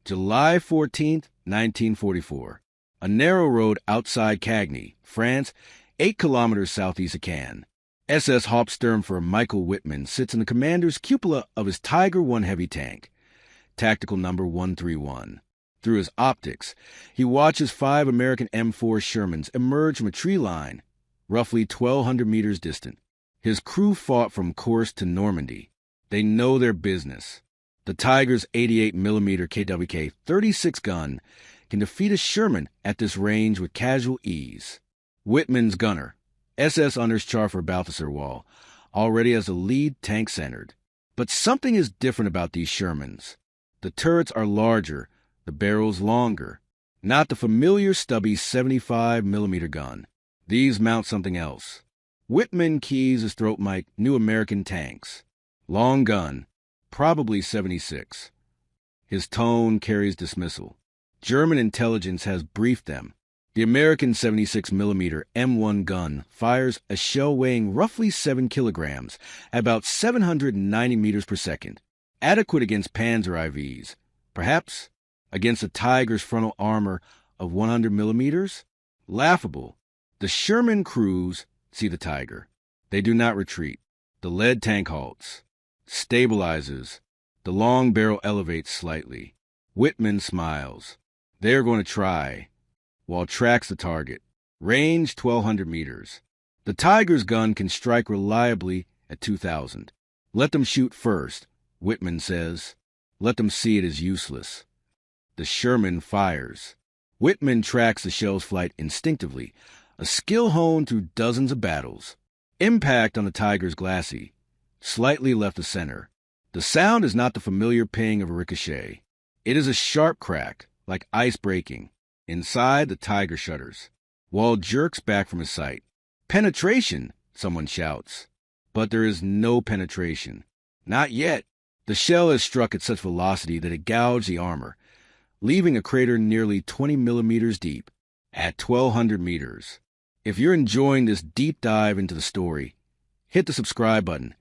July 14, 1944. A narrow road outside Cagny, France, 8 kilometers southeast of Cannes. SS Hauptsturmführer Michael Whitman sits in the commander's cupola of his Tiger I heavy tank, tactical number 131. Through his optics, he watches 5 American M4 Shermans emerge from a tree line, roughly 1,200 meters distant. His crew fought from Kursk to Normandy. They know their business. The Tiger's 88mm KWK 36 gun can defeat a Sherman at this range with casual ease. Whitman's gunner, SS Unterscharfer Balthasar Wall, already has the lead tank centered. But something is different about these Shermans. The turrets are larger, the barrels longer. Not the familiar stubby 75mm gun. These mount something else. Whitman keys his throat mic New American Tanks. Long gun, probably 76. His tone carries dismissal. German intelligence has briefed them. The American 76mm M1 gun fires a shell weighing roughly 7 kilograms at about 790 meters per second. Adequate against Panzer IVs. Perhaps against the Tiger's frontal armor of 100 millimeters? Laughable. The Sherman crews see the Tiger. They do not retreat. The lead tank halts. Stabilizes. The long barrel elevates slightly. Whitman smiles. They are going to try, while tracks the target. Range 1,200 meters. The Tiger's gun can strike reliably at 2,000. Let them shoot first, Whitman says. Let them see it is useless. The Sherman fires. Whitman tracks the shell's flight instinctively, a skill honed through dozens of battles. Impact on the Tiger's glacis, slightly left of center. The sound is not the familiar ping of a ricochet. It is a sharp crack, like ice breaking. Inside, the Tiger shudders. Wall jerks back from his sight. Penetration, someone shouts. But there is no penetration. Not yet. The shell has struck at such velocity that it gouged the armor, leaving a crater nearly 20 millimeters deep, at 1,200 meters. If you're enjoying this deep dive into the story, hit the subscribe button,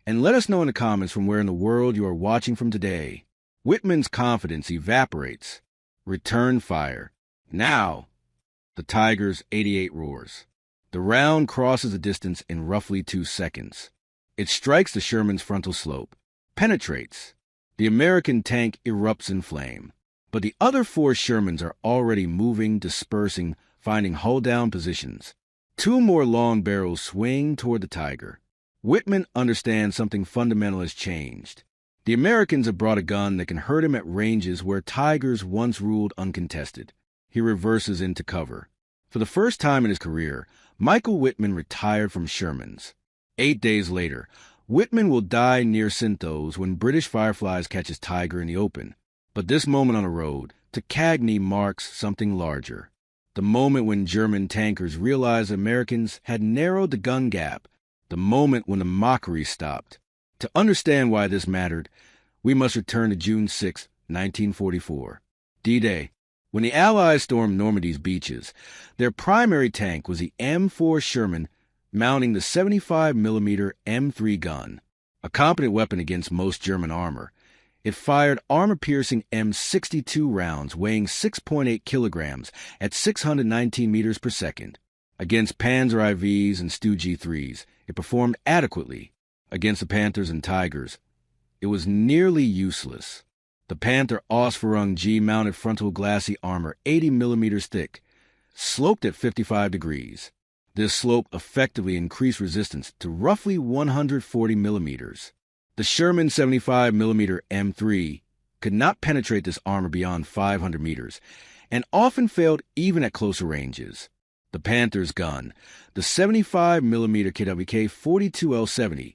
and let us know in the comments from where in the world you are watching from today. Whitman's confidence evaporates. Return fire. Now, the Tiger's 88 roars. The round crosses the distance in roughly 2 seconds. It strikes the Sherman's frontal slope, penetrates. The American tank erupts in flame. But the other 4 Shermans are already moving, dispersing, finding hull-down positions. 2 more long barrels swing toward the Tiger. Whitman understands something fundamental has changed. The Americans have brought a gun that can hurt him at ranges where Tigers once ruled uncontested. He reverses into cover. For the first time in his career, Michael Whitman retired from Shermans. 8 days later, Whitman will die near Sintos when British Fireflies catch his Tiger in the open. But this moment on the road to Cagny marks something larger. The moment when German tankers realized Americans had narrowed the gun gap. The moment when the mockery stopped. To understand why this mattered, we must return to June 6, 1944. D-Day. When the Allies stormed Normandy's beaches, their primary tank was the M4 Sherman mounting the 75mm M3 gun, a competent weapon against most German armor. It fired armor-piercing M62 rounds weighing 6.8 kilograms at 619 meters per second. Against Panzer IVs and Stu G3s, it performed adequately. Against the Panthers and Tigers, it was nearly useless. The Panther Ausführung G mounted frontal glacis armor 80 millimeters thick, sloped at 55 degrees. This slope effectively increased resistance to roughly 140 millimeters. The Sherman 75mm M3 could not penetrate this armor beyond 500 meters, and often failed even at closer ranges. The Panther's gun, the 75mm KWK 42L70,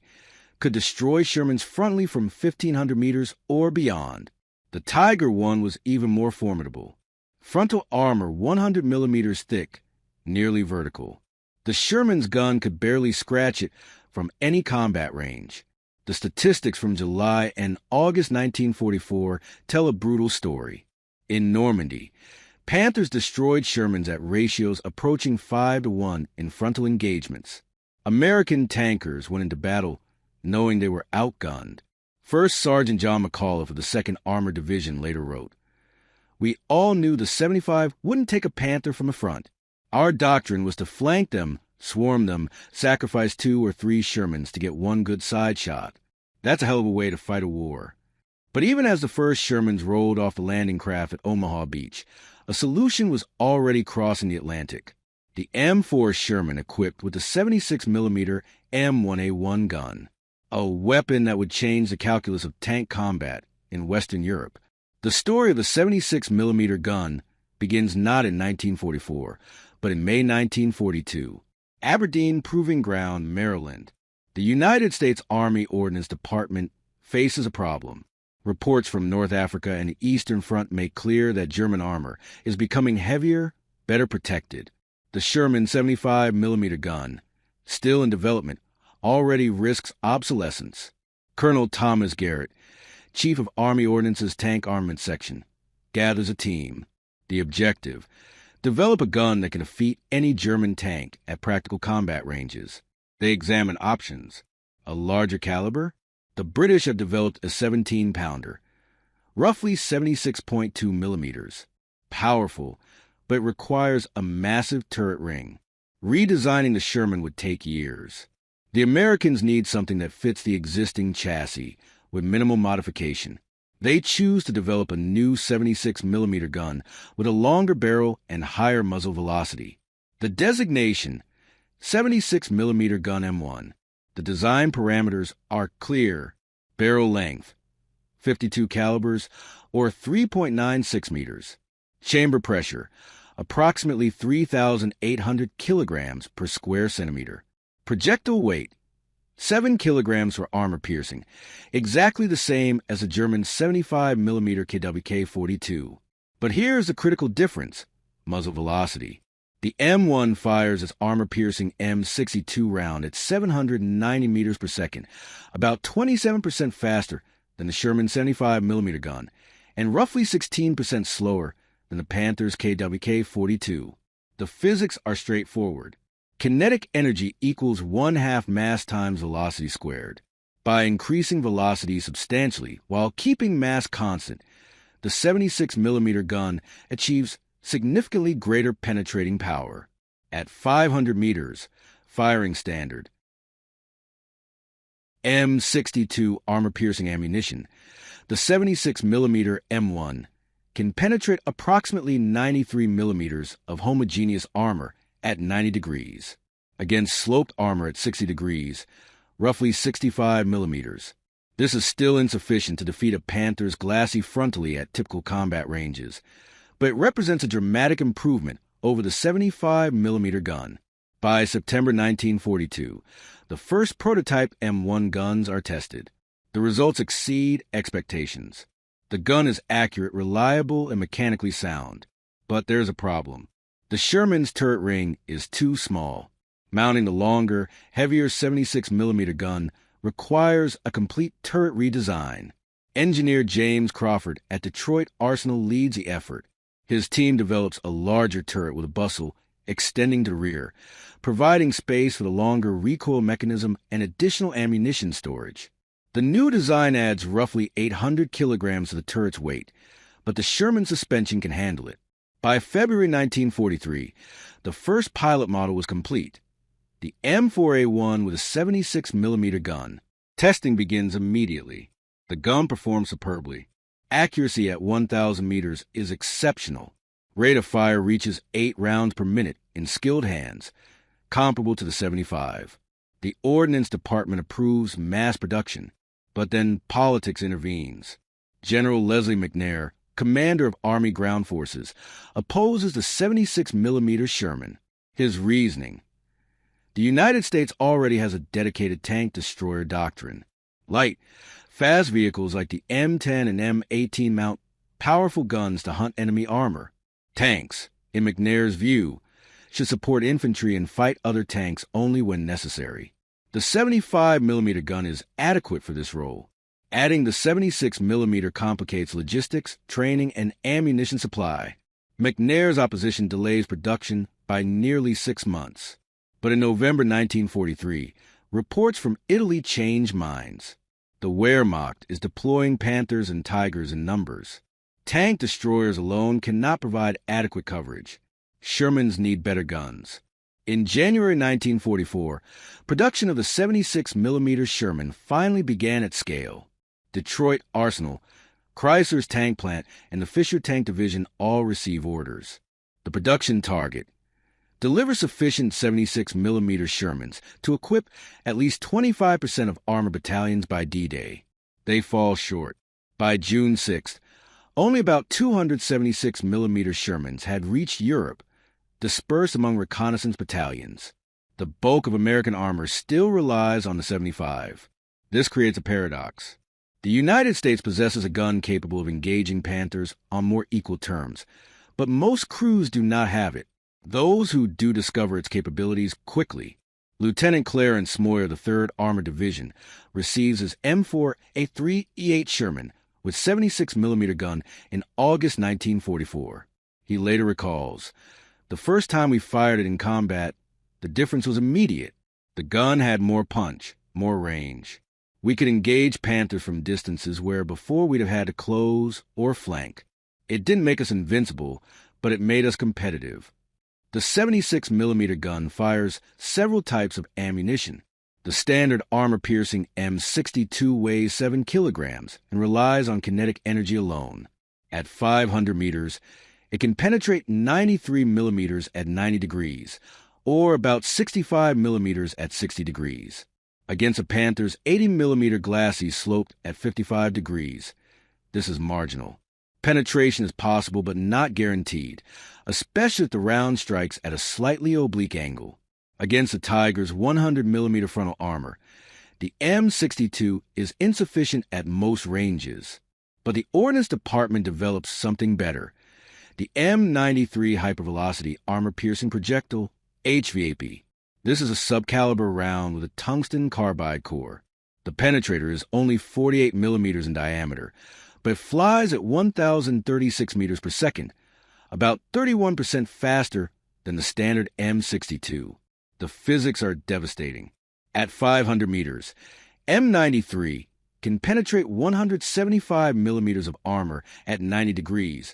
could destroy Shermans frontally from 1,500 meters or beyond. The Tiger one was even more formidable. Frontal armor 100 millimeters thick, nearly vertical. The Sherman's gun could barely scratch it from any combat range. The statistics from July and August 1944 tell a brutal story. In Normandy, Panthers destroyed Shermans at ratios approaching 5-to-1 in frontal engagements. American tankers went into battle knowing they were outgunned. First Sergeant John McAuliffe of the 2nd Armored Division later wrote, We all knew the 75 wouldn't take a Panther from the front. Our doctrine was to flank them, swarm them, sacrifice 2 or 3 Shermans to get one good side shot. That's a hell of a way to fight a war. But even as the first Shermans rolled off the landing craft at Omaha Beach, a solution was already crossing the Atlantic. The M4 Sherman equipped with the 76mm M1A1 gun, a weapon that would change the calculus of tank combat in Western Europe. The story of the 76mm gun begins not in 1944, but in May 1942, Aberdeen Proving Ground, Maryland. The United States Army Ordnance Department faces a problem. Reports from North Africa and the Eastern Front make clear that German armor is becoming heavier, better protected. The Sherman 75mm gun, still in development, already risks obsolescence. Colonel Thomas Garrett, Chief of Army Ordnance's Tank Armament Section, gathers a team. The objective: develop a gun that can defeat any German tank at practical combat ranges. They examine options. A larger caliber? The British have developed a 17-pounder, roughly 76.2 millimeters. Powerful, but requires a massive turret ring. Redesigning the Sherman would take years. The Americans need something that fits the existing chassis with minimal modification. They choose to develop a new 76mm gun with a longer barrel and higher muzzle velocity. The designation, 76mm gun M1. The design parameters are clear: barrel length, 52 calibers, or 3.96 meters. Chamber pressure, approximately 3,800 kilograms per square centimeter. Projectile weight, 7 kilograms for armor piercing, exactly the same as the German 75mm KWK-42. But here's the critical difference: muzzle velocity. The M1 fires its armor-piercing M62 round at 790 meters per second, about 27% faster than the Sherman 75mm gun, and roughly 16% slower than the Panther's KWK-42. The physics are straightforward. Kinetic energy equals 1/2 mass times velocity squared. By increasing velocity substantially while keeping mass constant, the 76mm gun achieves significantly greater penetrating power. At 500 meters, firing standard M62 armor-piercing ammunition, the 76mm M1 can penetrate approximately 93 millimeters of homogeneous armor at 90 degrees, against sloped armor at 60 degrees, roughly 65 millimeters. This is still insufficient to defeat a Panther's glassy frontally at typical combat ranges, but it represents a dramatic improvement over the 75mm gun. By September 1942, the first prototype M1 guns are tested. The results exceed expectations. The gun is accurate, reliable, and mechanically sound. But there's a problem. The Sherman's turret ring is too small. Mounting the longer, heavier 76mm gun requires a complete turret redesign. Engineer James Crawford at Detroit Arsenal leads the effort. His team develops a larger turret with a bustle extending to the rear, providing space for the longer recoil mechanism and additional ammunition storage. The new design adds roughly 800 kilograms to the turret's weight, but the Sherman suspension can handle it. By February 1943, the first pilot model was complete, the M4A1 with a 76mm gun. Testing begins immediately. The gun performs superbly. Accuracy at 1,000 meters is exceptional. Rate of fire reaches 8 rounds per minute in skilled hands, comparable to the 75. The Ordnance Department approves mass production, but then politics intervenes. General Leslie McNair, commander of Army Ground Forces, opposes the 76mm Sherman. His reasoning: the United States already has a dedicated tank destroyer doctrine. Light, fast vehicles like the M10 and M18 mount powerful guns to hunt enemy armor. Tanks, in McNair's view, should support infantry and fight other tanks only when necessary. The 75mm gun is adequate for this role. Adding the 76mm complicates logistics, training, and ammunition supply. McNair's opposition delays production by nearly 6 months. But in November 1943, reports from Italy change minds. The Wehrmacht is deploying Panthers and Tigers in numbers. Tank destroyers alone cannot provide adequate coverage. Shermans need better guns. In January 1944, production of the 76mm Sherman finally began at scale. Detroit Arsenal, Chrysler's tank plant, and the Fisher Tank Division all receive orders. The production target: deliver sufficient 76mm Shermans to equip at least 25% of armor battalions by D-Day. They fall short. By June 6th, only about 276mm Shermans had reached Europe, dispersed among reconnaissance battalions. The bulk of American armor still relies on the 75. This creates a paradox. The United States possesses a gun capable of engaging Panthers on more equal terms, but most crews do not have it. Those who do discover its capabilities quickly. Lieutenant Clarence Smoyer of the 3rd Armored Division receives his M4A3 E8 Sherman with 76mm gun in August 1944. He later recalls, "The first time we fired it in combat, the difference was immediate. The gun had more punch, more range. We could engage Panthers from distances where before we'd have had to close or flank. It didn't make us invincible, but it made us competitive." The 76mm gun fires several types of ammunition. The standard armor-piercing M62 weighs 7 kilograms and relies on kinetic energy alone. At 500 meters, it can penetrate 93 millimeters at 90 degrees, or about 65 millimeters at 60 degrees. Against a Panther's 80mm glacis sloped at 55 degrees, this is marginal. Penetration is possible but not guaranteed, especially if the round strikes at a slightly oblique angle. Against the Tiger's 100mm frontal armor, the M62 is insufficient at most ranges. But the Ordnance Department develops something better: the M93 hypervelocity armor-piercing projectile, HVAP. This is a subcaliber round with a tungsten carbide core. The penetrator is only 48 millimeters in diameter, but it flies at 1,036 meters per second, about 31% faster than the standard M62. The physics are devastating. At 500 meters, M93 can penetrate 175 millimeters of armor at 90 degrees,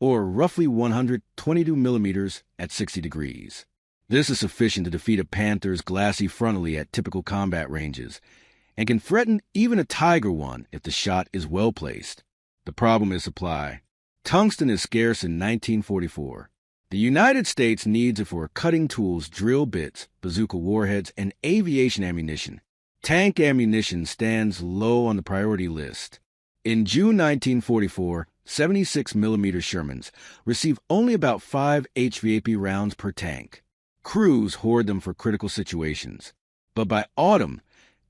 or roughly 122 millimeters at 60 degrees. This is sufficient to defeat a Panther's glacis frontally at typical combat ranges, and can threaten even a Tiger one if the shot is well placed. The problem is supply. Tungsten is scarce in 1944. The United States needs it for cutting tools, drill bits, bazooka warheads, and aviation ammunition. Tank ammunition stands low on the priority list. In June 1944, 76mm Shermans receive only about 5 HVAP rounds per tank. Crews hoard them for critical situations. But by autumn,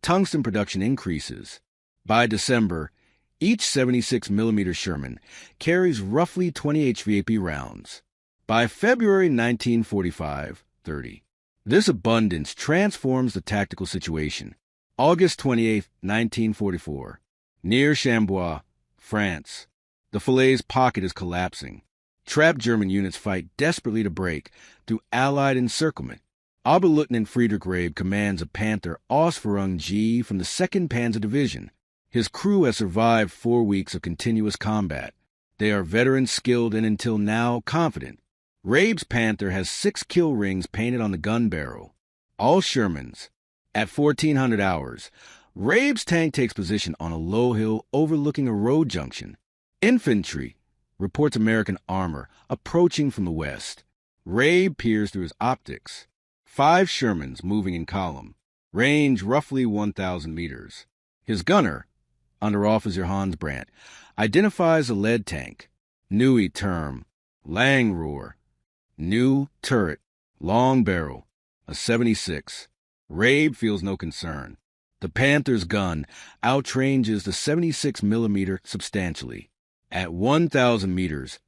tungsten production increases. By December, each 76mm Sherman carries roughly 20 HVAP rounds. By February 1945-30, this abundance transforms the tactical situation. August 28, 1944, near Chambouis, France. The Falaise pocket is collapsing. Trapped German units fight desperately to break through Allied encirclement. Oberleutnant Friedrich Rabe commands a Panther Ausführung G from the 2nd Panzer Division. His crew has survived 4 weeks of continuous combat. They are veterans, skilled, and until now confident. Rabe's Panther has 6 kill rings painted on the gun barrel. All Shermans. At 1400 hours, Rabe's tank takes position on a low hill overlooking a road junction. Infantry reports American armor approaching from the west. Rabe peers through his optics. 5 Shermans moving in column. Range roughly 1,000 meters. His gunner, Under-Officer Hans Brandt, identifies the lead tank. Neue term, Langrohr. New turret, long barrel, a 76. Rabe feels no concern. The Panther's gun outranges the 76mm substantially. At 1,000 meters,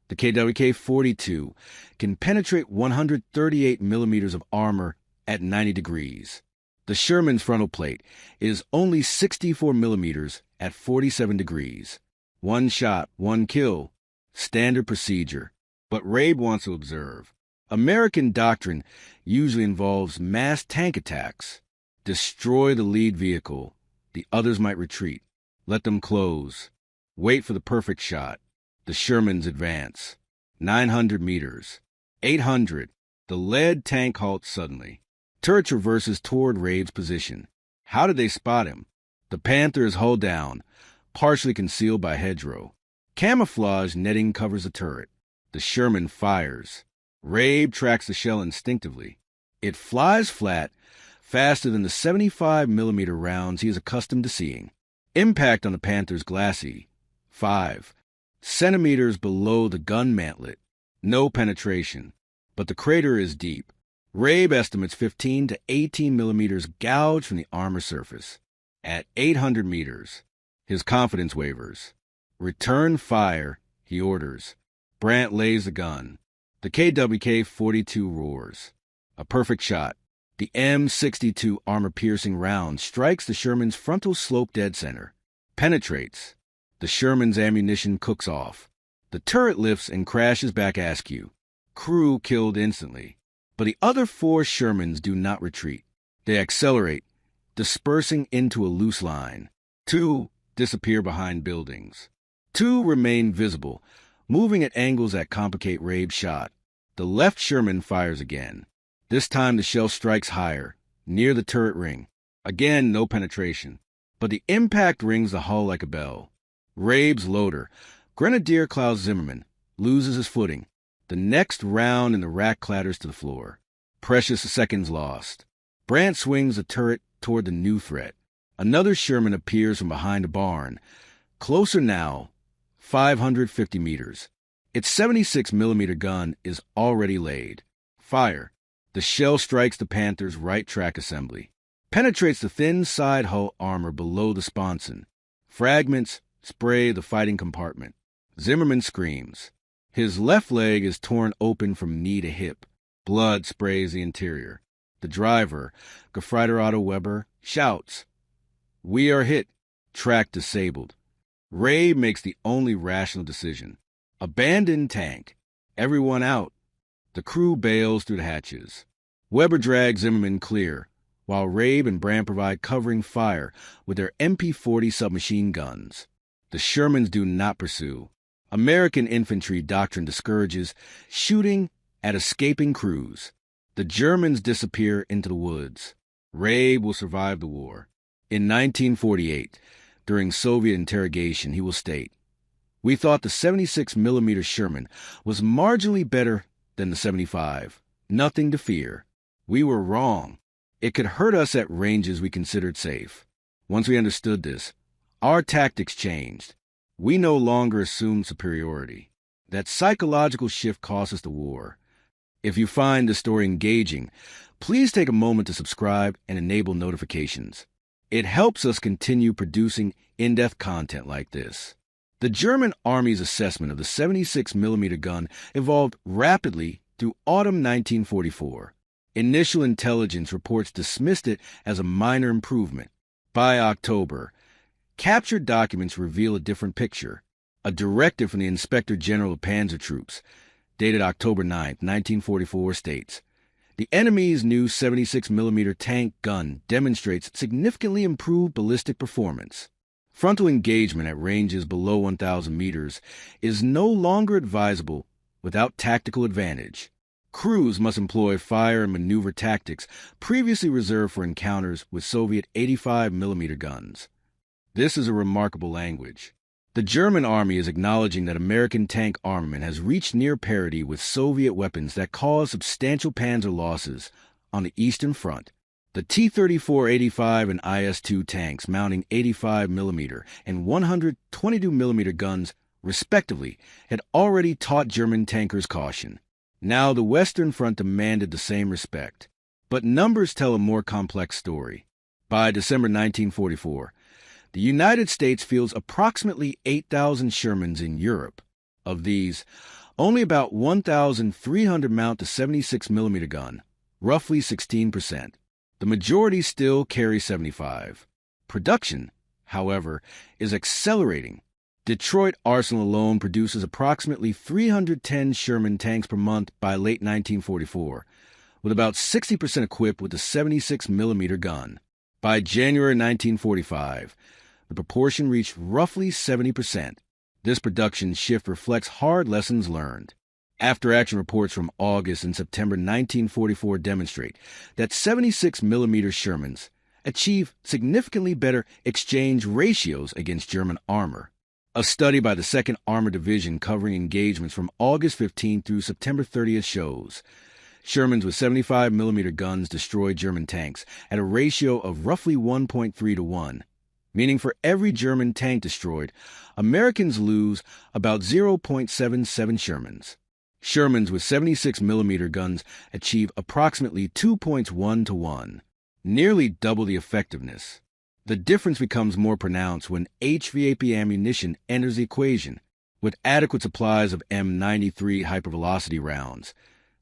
the KWK-42 can penetrate 138 millimeters of armor at 90 degrees. The Sherman's frontal plate is only 64 millimeters at 47 degrees. 1 shot, 1 kill. Standard procedure. But Rabe wants to observe. American doctrine usually involves mass tank attacks. Destroy the lead vehicle. The others might retreat. Let them close. Wait for the perfect shot. The Shermans advance. 900 meters. 800. The lead tank halts suddenly. Turret reverses toward Rabe's position. How did they spot him? The Panther is hull down, partially concealed by hedgerow. Camouflage netting covers the turret. The Sherman fires. Rabe tracks the shell instinctively. It flies flat, faster than the 75-millimeter rounds he is accustomed to seeing. Impact on the Panther's glassy. 5 centimeters below the gun mantlet. No penetration, but the crater is deep. Rabe estimates 15 to 18 millimeters gouged from the armor surface. At 800 meters, his confidence wavers. Return fire, he orders. Brandt lays the gun. The KWK-42 roars. A perfect shot. The M62 armor-piercing round strikes the Sherman's frontal slope dead center. Penetrates. The Sherman's ammunition cooks off. The turret lifts and crashes back askew. Crew killed instantly. But the other 4 Shermans do not retreat. They accelerate, dispersing into a loose line. 2 disappear behind buildings. 2 remain visible, moving at angles that complicate Rabe's shot. The left Sherman fires again. This time the shell strikes higher, near the turret ring. Again, no penetration. But the impact rings the hull like a bell. Rabe's loader, Grenadier Klaus Zimmermann, loses his footing. The next round and the rack clatters to the floor. Precious seconds lost. Brandt swings the turret toward the new threat. Another Sherman appears from behind a barn. Closer now, 550 meters. Its 76-millimeter gun is already laid. Fire. The shell strikes the Panther's right track assembly. Penetrates the thin side hull armor below the sponson. Fragments spray the fighting compartment. Zimmermann screams. His left leg is torn open from knee to hip. Blood sprays the interior. The driver, Gefreiter Otto Weber, shouts. We are hit. Track disabled. Rabe makes the only rational decision. Abandon tank. Everyone out. The crew bails through the hatches. Weber drags Zimmermann clear, while Rabe and Brandt provide covering fire with their MP-40 submachine guns. The Shermans do not pursue. American infantry doctrine discourages shooting at escaping crews. The Germans disappear into the woods. Rabe will survive the war. In 1948, during Soviet interrogation, he will state, "We thought the 76-millimeter Sherman was marginally better than the 75. Nothing to fear. We were wrong. It could hurt us at ranges we considered safe. Once we understood this, our tactics changed. We no longer assumed superiority. That psychological shift cost us the war." If you find this story engaging, please take a moment to subscribe and enable notifications. It helps us continue producing in-depth content like this. The German Army's assessment of the 76-millimeter gun evolved rapidly through autumn 1944. Initial intelligence reports dismissed it as a minor improvement. By October, captured documents reveal a different picture. A directive from the Inspector General of Panzer Troops, dated October 9, 1944, states, "The enemy's new 76-millimeter tank gun demonstrates significantly improved ballistic performance. Frontal engagement at ranges below 1,000 meters is no longer advisable without tactical advantage. Crews must employ fire and maneuver tactics previously reserved for encounters with Soviet 85-millimeter guns." This is a remarkable language. The German Army is acknowledging that American tank armament has reached near parity with Soviet weapons that caused substantial panzer losses on the Eastern Front. The T-34-85 and IS-2 tanks mounting 85mm and 122mm guns, respectively, had already taught German tankers caution. Now the Western Front demanded the same respect. But numbers tell a more complex story. By December 1944, the United States fields approximately 8,000 Shermans in Europe. Of these, only about 1,300 mount the 76mm gun, roughly 16%. The majority still carry 75. Production, however, is accelerating. Detroit Arsenal alone produces approximately 310 Sherman tanks per month by late 1944, with about 60% equipped with the 76mm gun. By January 1945, the proportion reached roughly 70%. This production shift reflects hard lessons learned. After-action reports from August and September 1944 demonstrate that 76mm Shermans achieve significantly better exchange ratios against German armor. A study by the 2nd Armored Division covering engagements from August 15 through September 30th shows Shermans with 75mm guns destroyed German tanks at a ratio of roughly 1.3 to 1, meaning for every German tank destroyed, Americans lose about 0.77 Shermans. Shermans with 76mm guns achieve approximately 2.1 to 1, nearly double the effectiveness. The difference becomes more pronounced when HVAP ammunition enters the equation, with adequate supplies of M93 hypervelocity rounds.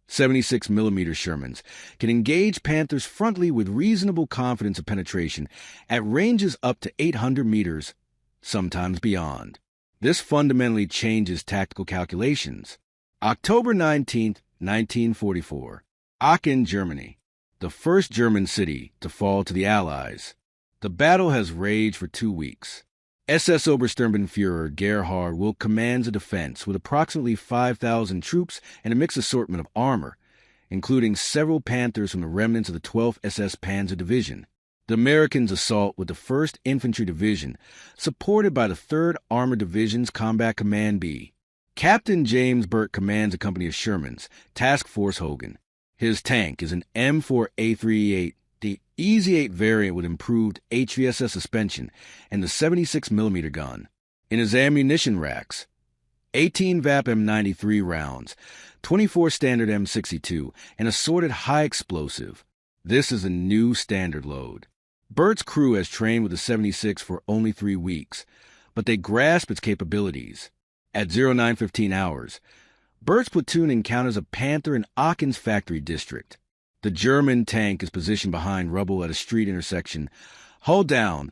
76mm Shermans can engage Panthers frontally with reasonable confidence of penetration at ranges up to 800 meters, sometimes beyond. This fundamentally changes tactical calculations. October 19, 1944. Aachen, Germany, the first German city to fall to the Allies. The battle has raged for 2 weeks. SS Obersturmbannführer Gerhard will command the defense with approximately 5,000 troops and a mixed assortment of armor, including several Panthers from the remnants of the 12th SS Panzer Division. The Americans assault with the 1st Infantry Division, supported by the 3rd Armored Division's Combat Command B. Captain James Burt commands a company of Shermans, Task Force Hogan. His tank is an M4A38, the Easy 8 variant with improved HVSS suspension, and the 76mm gun. In his ammunition racks, 18 VAP M93 rounds, 24 standard M62, and assorted high explosive. This is a new standard load. Burt's crew has trained with the 76 for only 3 weeks, but they grasp its capabilities. At 09:15 hours, Burt's platoon encounters a Panther in Aachen's factory district. The German tank is positioned behind rubble at a street intersection, hull down,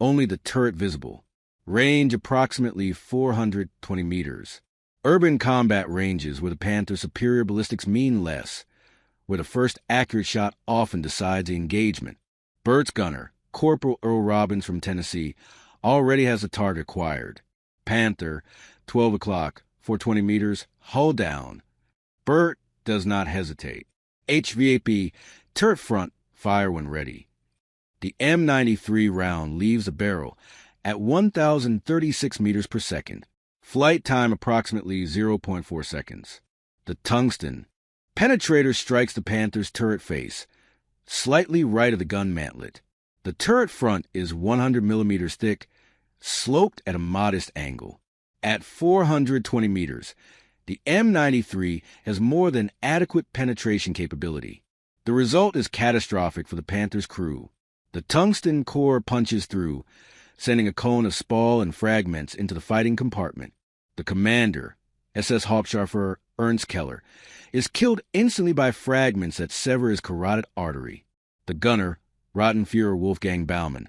only the turret visible. Range approximately 420 meters. Urban combat ranges where the Panther's superior ballistics mean less, where the first accurate shot often decides the engagement. Burt's gunner, Corporal Earl Robbins from Tennessee, already has a target acquired. Panther, 12 o'clock, 420 meters, hull down. Burt does not hesitate. HVAP, turret front, fire when ready. The M93 round leaves the barrel at 1,036 meters per second. Flight time approximately 0.4 seconds. The tungsten penetrator strikes the Panther's turret face, slightly right of the gun mantlet. The turret front is 100 millimeters thick, sloped at a modest angle. At 420 meters, the M93 has more than adequate penetration capability. The result is catastrophic for the Panther's crew. The tungsten core punches through, sending a cone of spall and fragments into the fighting compartment. The commander, SS Hauptscharführer Ernst Keller, is killed instantly by fragments that sever his carotid artery. The gunner, Rottenführer Wolfgang Baumann,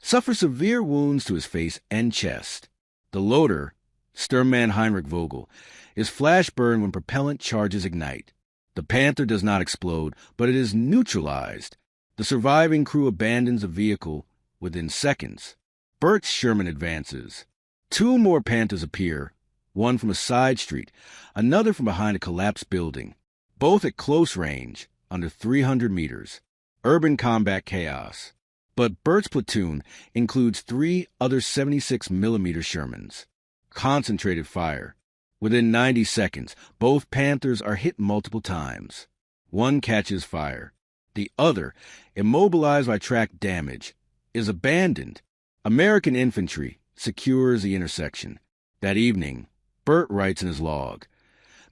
suffers severe wounds to his face and chest. The loader, Sturmmann Heinrich Vogel, is flash burned when propellant charges ignite. The Panther does not explode, but it is neutralized. The surviving crew abandons the vehicle within seconds. Burt's Sherman advances. 2 more Panthers appear, one from a side street, another from behind a collapsed building, both at close range, under 300 meters. Urban combat chaos. But Burt's platoon includes 3 other 76mm Shermans. Concentrated fire. Within 90 seconds, both Panthers are hit multiple times. One catches fire. The other, immobilized by track damage, is abandoned. American infantry secures the intersection. That evening, Burt writes in his log,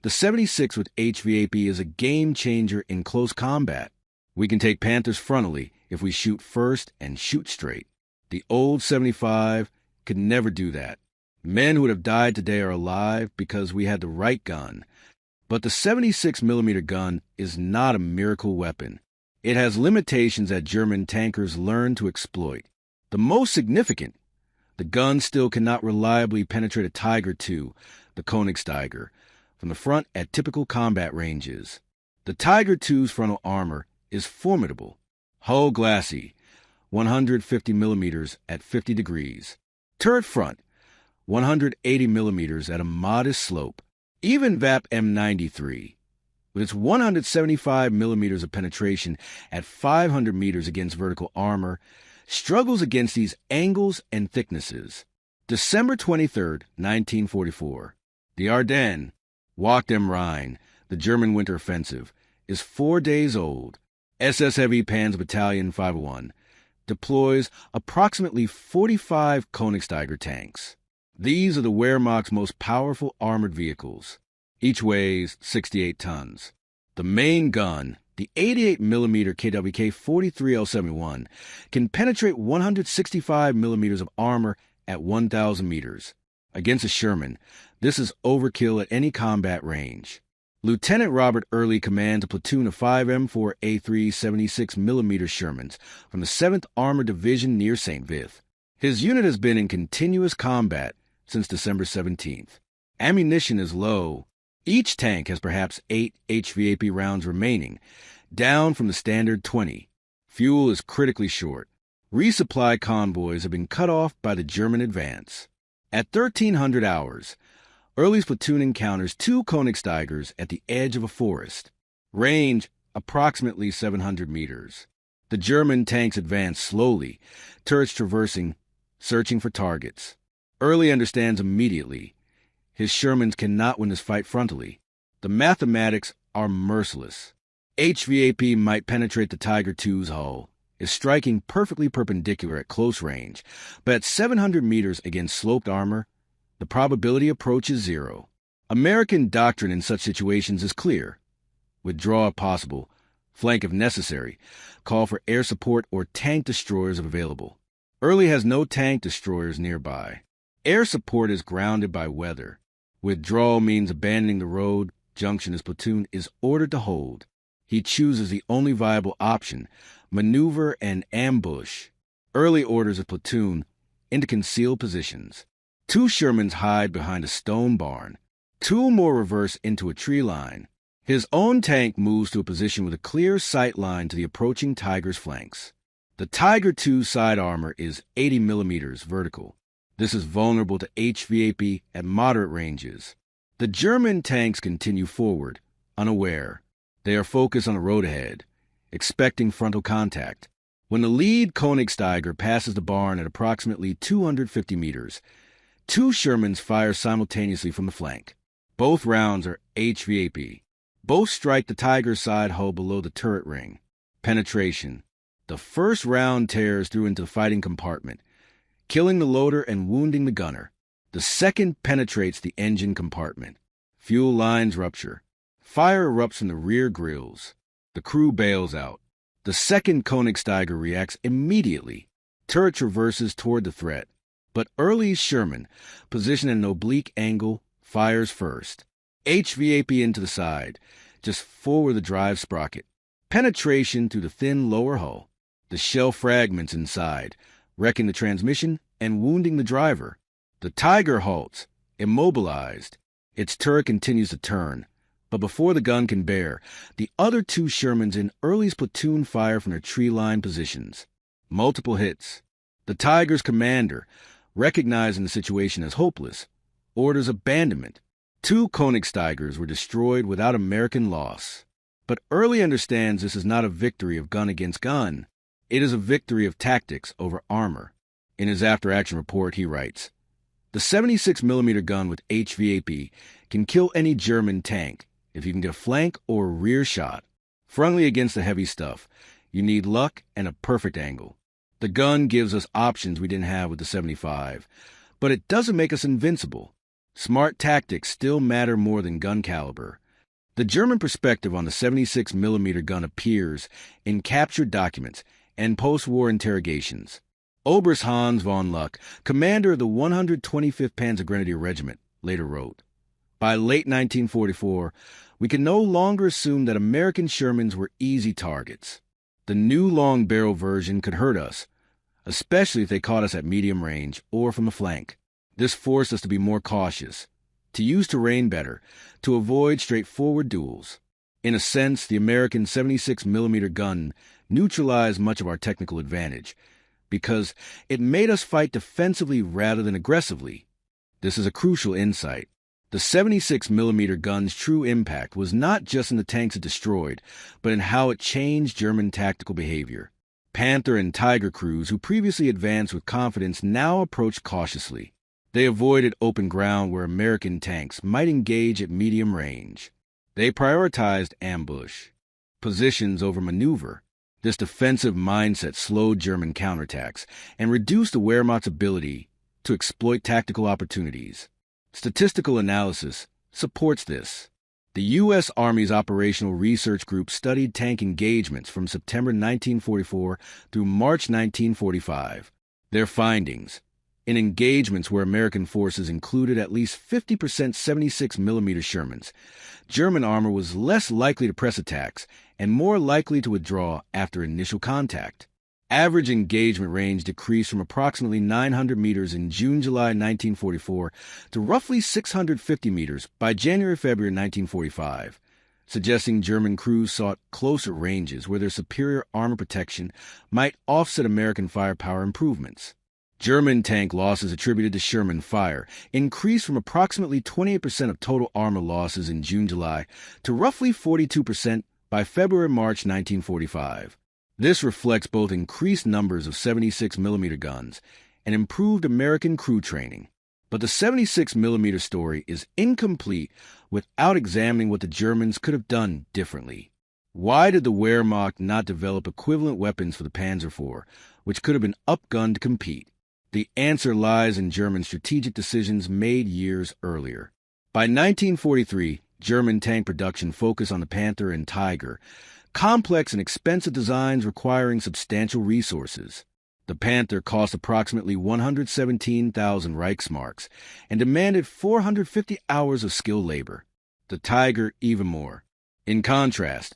"The 76 with HVAP is a game changer in close combat. We can take Panthers frontally if we shoot first and shoot straight. The old 75 could never do that. Men who would have died today are alive because we had the right gun. But the 76mm gun is not a miracle weapon. It has limitations that German tankers learn to exploit. The most significant, the gun still cannot reliably penetrate a Tiger II, the Königstiger, from the front at typical combat ranges. The Tiger II's frontal armor is formidable. Hull glassy, 150 millimeters at 50 degrees. Turret front, 180 millimeters at a modest slope. Even VAP M93, with its 175 millimeters of penetration at 500 meters against vertical armor, struggles against these angles and thicknesses. December 23, 1944. The Ardennes, Wacht am Rhein, the German winter offensive, is 4 days old. SS Heavy Panzer Battalion 501 deploys approximately 45 Königstiger tanks. These are the Wehrmacht's most powerful armored vehicles. Each weighs 68 tons. The main gun, the 88mm KWK 43L71, can penetrate 165 millimeters of armor at 1,000 meters. Against a Sherman, this is overkill at any combat range. Lieutenant Robert Early commands a platoon of 5 M4A3 76mm Shermans from the 7th Armored Division near St. Vith. His unit has been in continuous combat since December 17th. Ammunition is low. Each tank has perhaps 8 HVAP rounds remaining, down from the standard 20. Fuel is critically short. Resupply convoys have been cut off by the German advance. At 1300 hours, Early's platoon encounters 2 Königsteigers at the edge of a forest. Range, approximately 700 meters. The German tanks advance slowly, turrets traversing, searching for targets. Early understands immediately. His Shermans cannot win this fight frontally. The mathematics are merciless. HVAP might penetrate the Tiger II's hull, is striking perfectly perpendicular at close range, but at 700 meters against sloped armor, the probability approaches 0. American doctrine in such situations is clear. Withdraw if possible, flank if necessary, call for air support or tank destroyers if available. Early has no tank destroyers nearby. Air support is grounded by weather. Withdrawal means abandoning the road junction his platoon is ordered to hold. He chooses the only viable option, maneuver and ambush. Early orders his platoon into concealed positions. 2 Shermans hide behind a stone barn. 2 more reverse into a tree line. His own tank moves to a position with a clear sight line to the approaching Tiger's flanks. The Tiger II side armor is 80 millimeters vertical. This is vulnerable to HVAP at moderate ranges. The German tanks continue forward, unaware. They are focused on the road ahead, expecting frontal contact. When the lead Königsteiger passes the barn at approximately 250 meters, 2 Shermans fire simultaneously from the flank. Both rounds are HVAP. Both strike the Tiger's side hull below the turret ring. Penetration. The first round tears through into the fighting compartment, killing the loader and wounding the gunner. The second penetrates the engine compartment. Fuel lines rupture. Fire erupts from the rear grills. The crew bails out. The second Königsteiger reacts immediately. Turret traverses toward the threat. But Early's Sherman, positioned at an oblique angle, fires first. HVAP into the side, just forward the drive sprocket. Penetration through the thin lower hull. The shell fragments inside, wrecking the transmission and wounding the driver. The Tiger halts, immobilized. Its turret continues to turn, but before the gun can bear, the other 2 Shermans in Early's platoon fire from their tree-line positions. Multiple hits. The Tiger's commander, recognizing the situation as hopeless, orders abandonment. 2 Königsteigers were destroyed without American loss. But Early understands this is not a victory of gun against gun. It is a victory of tactics over armor. In his after-action report, he writes, "The 76mm gun with HVAP can kill any German tank if you can get a flank or a rear shot. Frontally against the heavy stuff, you need luck and a perfect angle. The gun gives us options we didn't have with the 75, but it doesn't make us invincible. Smart tactics still matter more than gun caliber." The German perspective on the 76mm gun appears in captured documents and post-war interrogations. Oberst Hans von Luck, commander of the 125th Panzer Grenadier Regiment, later wrote, "By late 1944, we can no longer assume that American Shermans were easy targets. The new long-barrel version could hurt us, especially if they caught us at medium range or from the flank. This forced us to be more cautious, to use terrain better, to avoid straightforward duels. In a sense, the American 76mm gun neutralized much of our technical advantage, because it made us fight defensively rather than aggressively. This is a crucial insight. The 76mm gun's true impact was not just in the tanks it destroyed, but in how it changed German tactical behavior. Panther and Tiger crews who previously advanced with confidence now approached cautiously. They avoided open ground where American tanks might engage at medium range. They prioritized ambush, positions over maneuver. This defensive mindset slowed German counterattacks and reduced the Wehrmacht's ability to exploit tactical opportunities. Statistical analysis supports this. The U.S. Army's Operational Research Group studied tank engagements from September 1944 through March 1945. Their findings: in engagements where American forces included at least 50% 76mm Shermans, German armor was less likely to press attacks and more likely to withdraw after initial contact. Average engagement range decreased from approximately 900 meters in June-July 1944 to roughly 650 meters by January-February 1945, suggesting German crews sought closer ranges where their superior armor protection might offset American firepower improvements. German tank losses attributed to Sherman fire increased from approximately 28% of total armor losses in June-July to roughly 42% by February-March 1945. This reflects both increased numbers of 76mm guns and improved American crew training. But the 76mm story is incomplete without examining what the Germans could have done differently. Why did the Wehrmacht not develop equivalent weapons for the Panzer IV, which could have been upgunned to compete? The answer lies in German strategic decisions made years earlier. By 1943, German tank production focused on the Panther and Tiger, complex and expensive designs requiring substantial resources. The Panther cost approximately 117,000 Reichsmarks and demanded 450 hours of skilled labor. The Tiger even more. In contrast,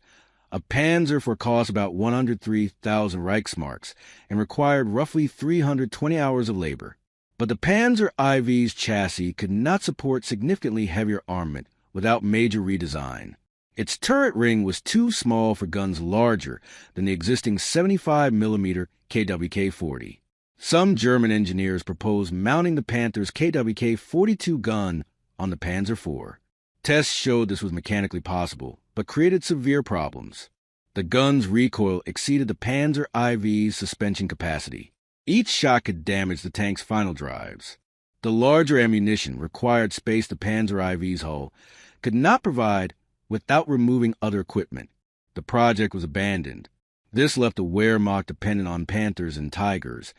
a Panzer IV cost about 103,000 Reichsmarks and required roughly 320 hours of labor. But the Panzer IV's chassis could not support significantly heavier armament without major redesign. Its turret ring was too small for guns larger than the existing 75mm KWK-40. Some German engineers proposed mounting the Panther's KWK-42 gun on the Panzer IV. Tests showed this was mechanically possible, but created severe problems. The gun's recoil exceeded the Panzer IV's suspension capacity. Each shot could damage the tank's final drives. The larger ammunition required space the Panzer IV's hull could not provide without removing other equipment. The project was abandoned. This left the Wehrmacht dependent on Panthers and Tigers,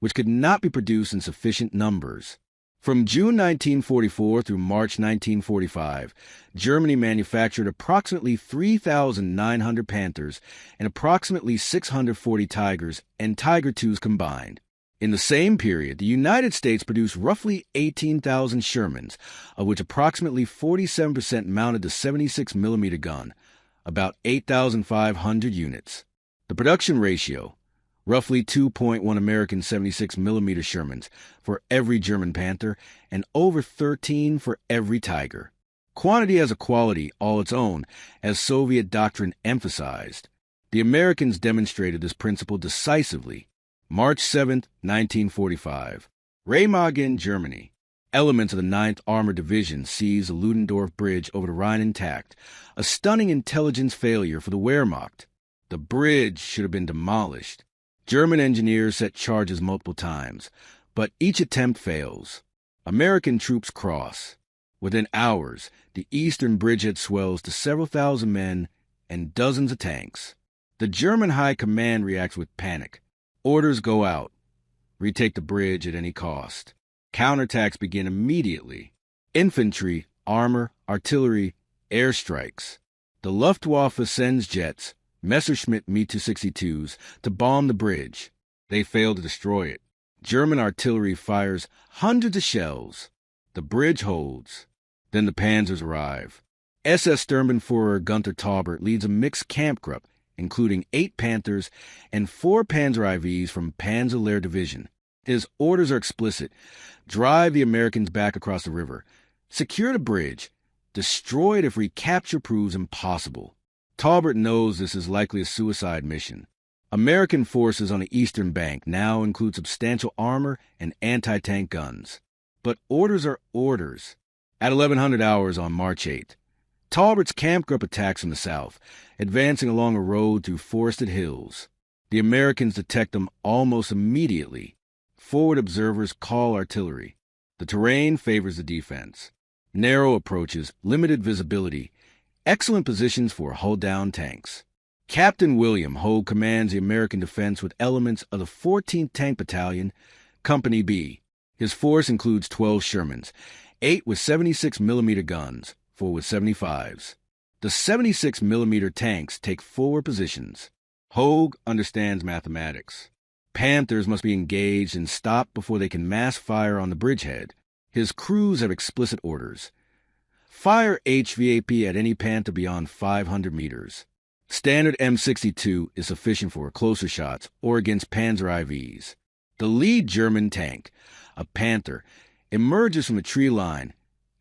which could not be produced in sufficient numbers. From June 1944 through March 1945, Germany manufactured approximately 3,900 Panthers and approximately 640 Tigers and Tiger IIs combined. In the same period, the United States produced roughly 18,000 Shermans, of which approximately 47% mounted the 76mm gun, about 8,500 units. The production ratio, roughly 2.1 American 76mm Shermans for every German Panther and over 13 for every Tiger. Quantity has a quality all its own, as Soviet doctrine emphasized. The Americans demonstrated this principle decisively. March 7, 1945. Remagen, Germany. Elements of the 9th Armored Division seized the Ludendorff Bridge over the Rhine intact, a stunning intelligence failure for the Wehrmacht. The bridge should have been demolished. German engineers set charges multiple times, but each attempt fails. American troops cross. Within hours, the eastern bridgehead swells to several thousand men and dozens of tanks. The German High Command reacts with panic. Orders go out. Retake the bridge at any cost. Counterattacks begin immediately. Infantry, armor, artillery, airstrikes. The Luftwaffe sends jets, Messerschmitt Me-262s, to bomb the bridge. They fail to destroy it. German artillery fires hundreds of shells. The bridge holds. Then the panzers arrive. SS Sturmbannführer Gunther Taubert leads a mixed Kampfgruppe, including 8 Panthers and 4 Panzer IVs from Panzer Division. His orders are explicit. Drive the Americans back across the river. Secure the bridge. Destroy it if recapture proves impossible. Taubert knows this is likely a suicide mission. American forces on the eastern bank now include substantial armor and anti-tank guns. But orders are orders. At 1100 hours on March 8th, Talbert's camp group attacks from the south, advancing along a road through forested hills. The Americans detect them almost immediately. Forward observers call artillery. The terrain favors the defense. Narrow approaches, limited visibility, excellent positions for hull-down tanks. Captain William Hogue commands the American defense with elements of the 14th Tank Battalion, Company B. His force includes 12 Shermans, 8 with 76mm guns, 4 with 75s. The 76mm tanks take forward positions. Hogue understands mathematics. Panthers must be engaged and stopped before they can mass fire on the bridgehead. His crews have explicit orders. Fire HVAP at any Panther beyond 500 meters. Standard M62 is sufficient for closer shots or against Panzer IVs. The lead German tank, a Panther, emerges from the tree line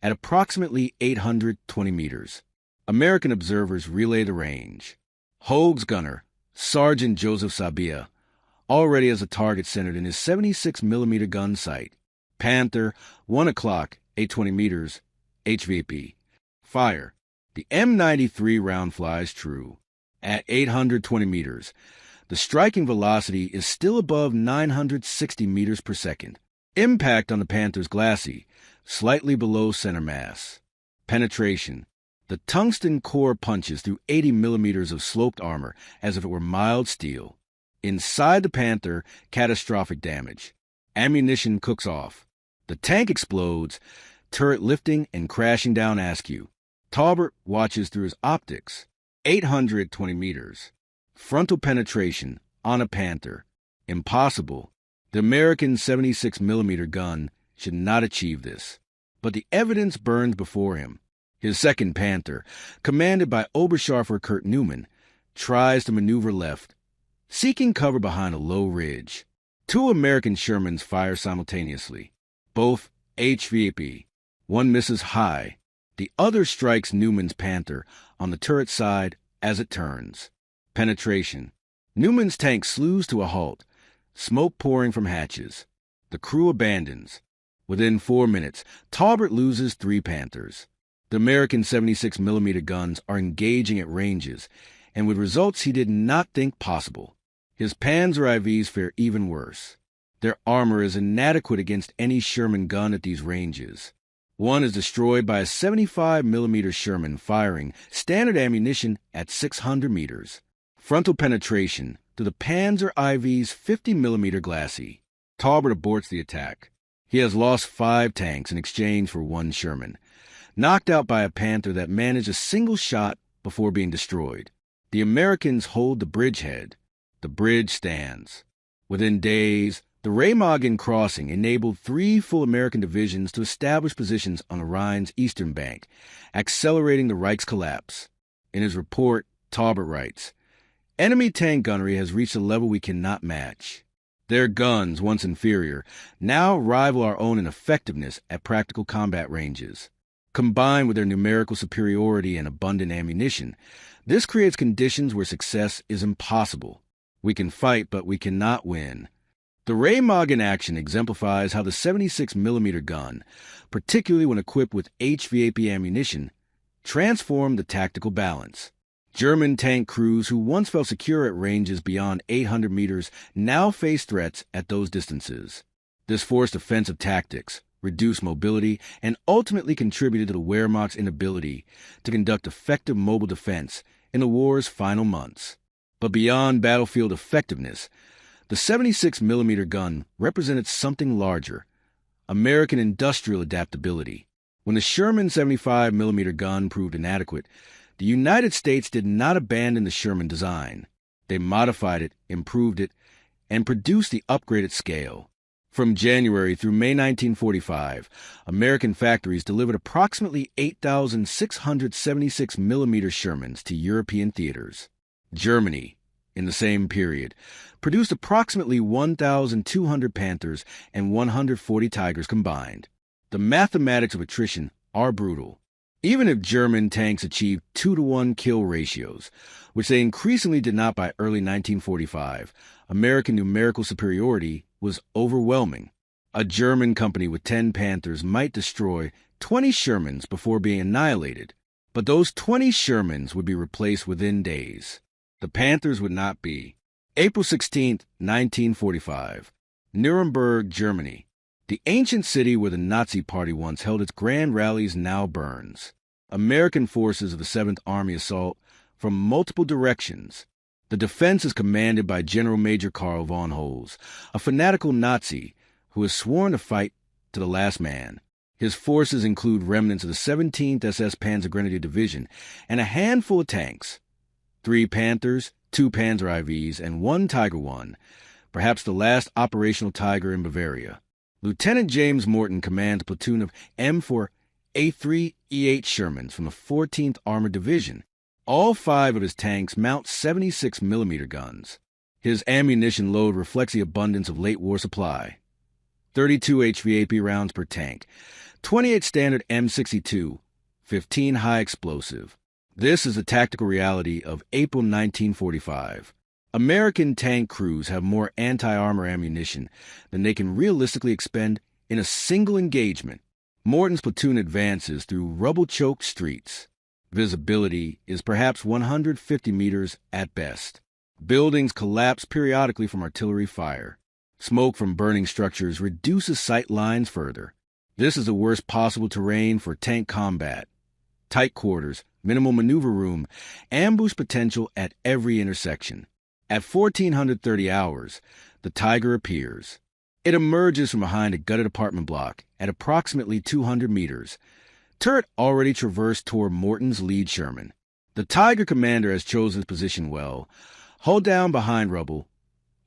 at approximately 820 meters. American observers relay the range. Hogue's gunner, Sergeant Joseph Sabia, already has a target centered in his 76mm gun sight. Panther, 1 o'clock, 820 meters, HVAP. Fire. The M93 round flies true. At 820 meters, the striking velocity is still above 960 meters per second. Impact on the Panther's glacis, slightly below center mass. Penetration. The tungsten core punches through 80 millimeters of sloped armor as if it were mild steel. Inside the Panther, catastrophic damage. Ammunition cooks off. The tank explodes, turret lifting and crashing down askew. Talbert watches through his optics. 820 meters. Frontal penetration on a Panther. Impossible. The American 76mm gun should not achieve this. But the evidence burns before him. His second Panther, commanded by Oberscharfer Kurt Neumann, tries to maneuver left, seeking cover behind a low ridge. 2 American Shermans fire simultaneously, both HVAP. One misses high. The other strikes Neumann's Panther on the turret side as it turns. Penetration. Neumann's tank slews to a halt, smoke pouring from hatches. The crew abandons. Within 4 minutes, Talbert loses 3 Panthers. The American 76mm guns are engaging at ranges, and with results he did not think possible. His Panzer IVs fare even worse. Their armor is inadequate against any Sherman gun at these ranges. One is destroyed by a 75mm Sherman firing standard ammunition at 600 meters. Frontal penetration to the Panzer IV's 50mm glacis. Talbert aborts the attack. He has lost 5 tanks in exchange for 1 Sherman, knocked out by a Panther that managed a single shot before being destroyed. The Americans hold the bridgehead. The bridge stands. Within days, the Remagen crossing enabled 3 full American divisions to establish positions on the Rhine's eastern bank, accelerating the Reich's collapse. In his report, Talbert writes, "Enemy tank gunnery has reached a level we cannot match. Their guns, once inferior, now rival our own in effectiveness at practical combat ranges. Combined with their numerical superiority and abundant ammunition, this creates conditions where success is impossible. We can fight, but we cannot win." The Remagen action exemplifies how the 76mm gun, particularly when equipped with HVAP ammunition, transformed the tactical balance. German tank crews who once felt secure at ranges beyond 800 meters now face threats at those distances. This forced offensive tactics, reduced mobility, and ultimately contributed to the Wehrmacht's inability to conduct effective mobile defense in the war's final months. But beyond battlefield effectiveness, the 76mm gun represented something larger, American industrial adaptability. When the Sherman 75mm gun proved inadequate, the United States did not abandon the Sherman design. They modified it, improved it, and produced the upgraded scale. From January through May 1945, American factories delivered approximately 8,676mm Shermans to European theaters. Germany, in the same period, produced approximately 1,200 Panthers and 140 Tigers combined. The mathematics of attrition are brutal. Even if German tanks achieved 2-to-1 kill ratios, which they increasingly did not by early 1945, American numerical superiority was overwhelming. A German company with 10 Panthers might destroy 20 Shermans before being annihilated, but those 20 Shermans would be replaced within days. The Panthers would not be. April 16, 1945. Nuremberg, Germany. The ancient city where the Nazi Party once held its grand rallies now burns. American forces of the 7th Army assault from multiple directions. The defense is commanded by General Major Karl von Holz, a fanatical Nazi who has sworn to fight to the last man. His forces include remnants of the 17th SS Panzer Grenadier Division and a handful of tanks. 3 Panthers, 2 Panzer IVs, and 1 Tiger I, perhaps the last operational Tiger in Bavaria. Lieutenant James Morton commands a platoon of M4 A3E8 Shermans from the 14th Armored Division. All 5 of his tanks mount 76mm guns. His ammunition load reflects the abundance of late war supply. 32 HVAP rounds per tank, 28 standard M62, 15 high explosive. This is the tactical reality of April 1945. American tank crews have more anti-armor ammunition than they can realistically expend in a single engagement. Morton's platoon advances through rubble-choked streets. Visibility is perhaps 150 meters at best. Buildings collapse periodically from artillery fire. Smoke from burning structures reduces sight lines further. This is the worst possible terrain for tank combat. Tight quarters, minimal maneuver room, ambush potential at every intersection. At 1430 hours, the Tiger appears. It emerges from behind a gutted apartment block at approximately 200 meters. Turret already traversed toward Morton's lead Sherman. The Tiger commander has chosen his position well. Hull down behind rubble,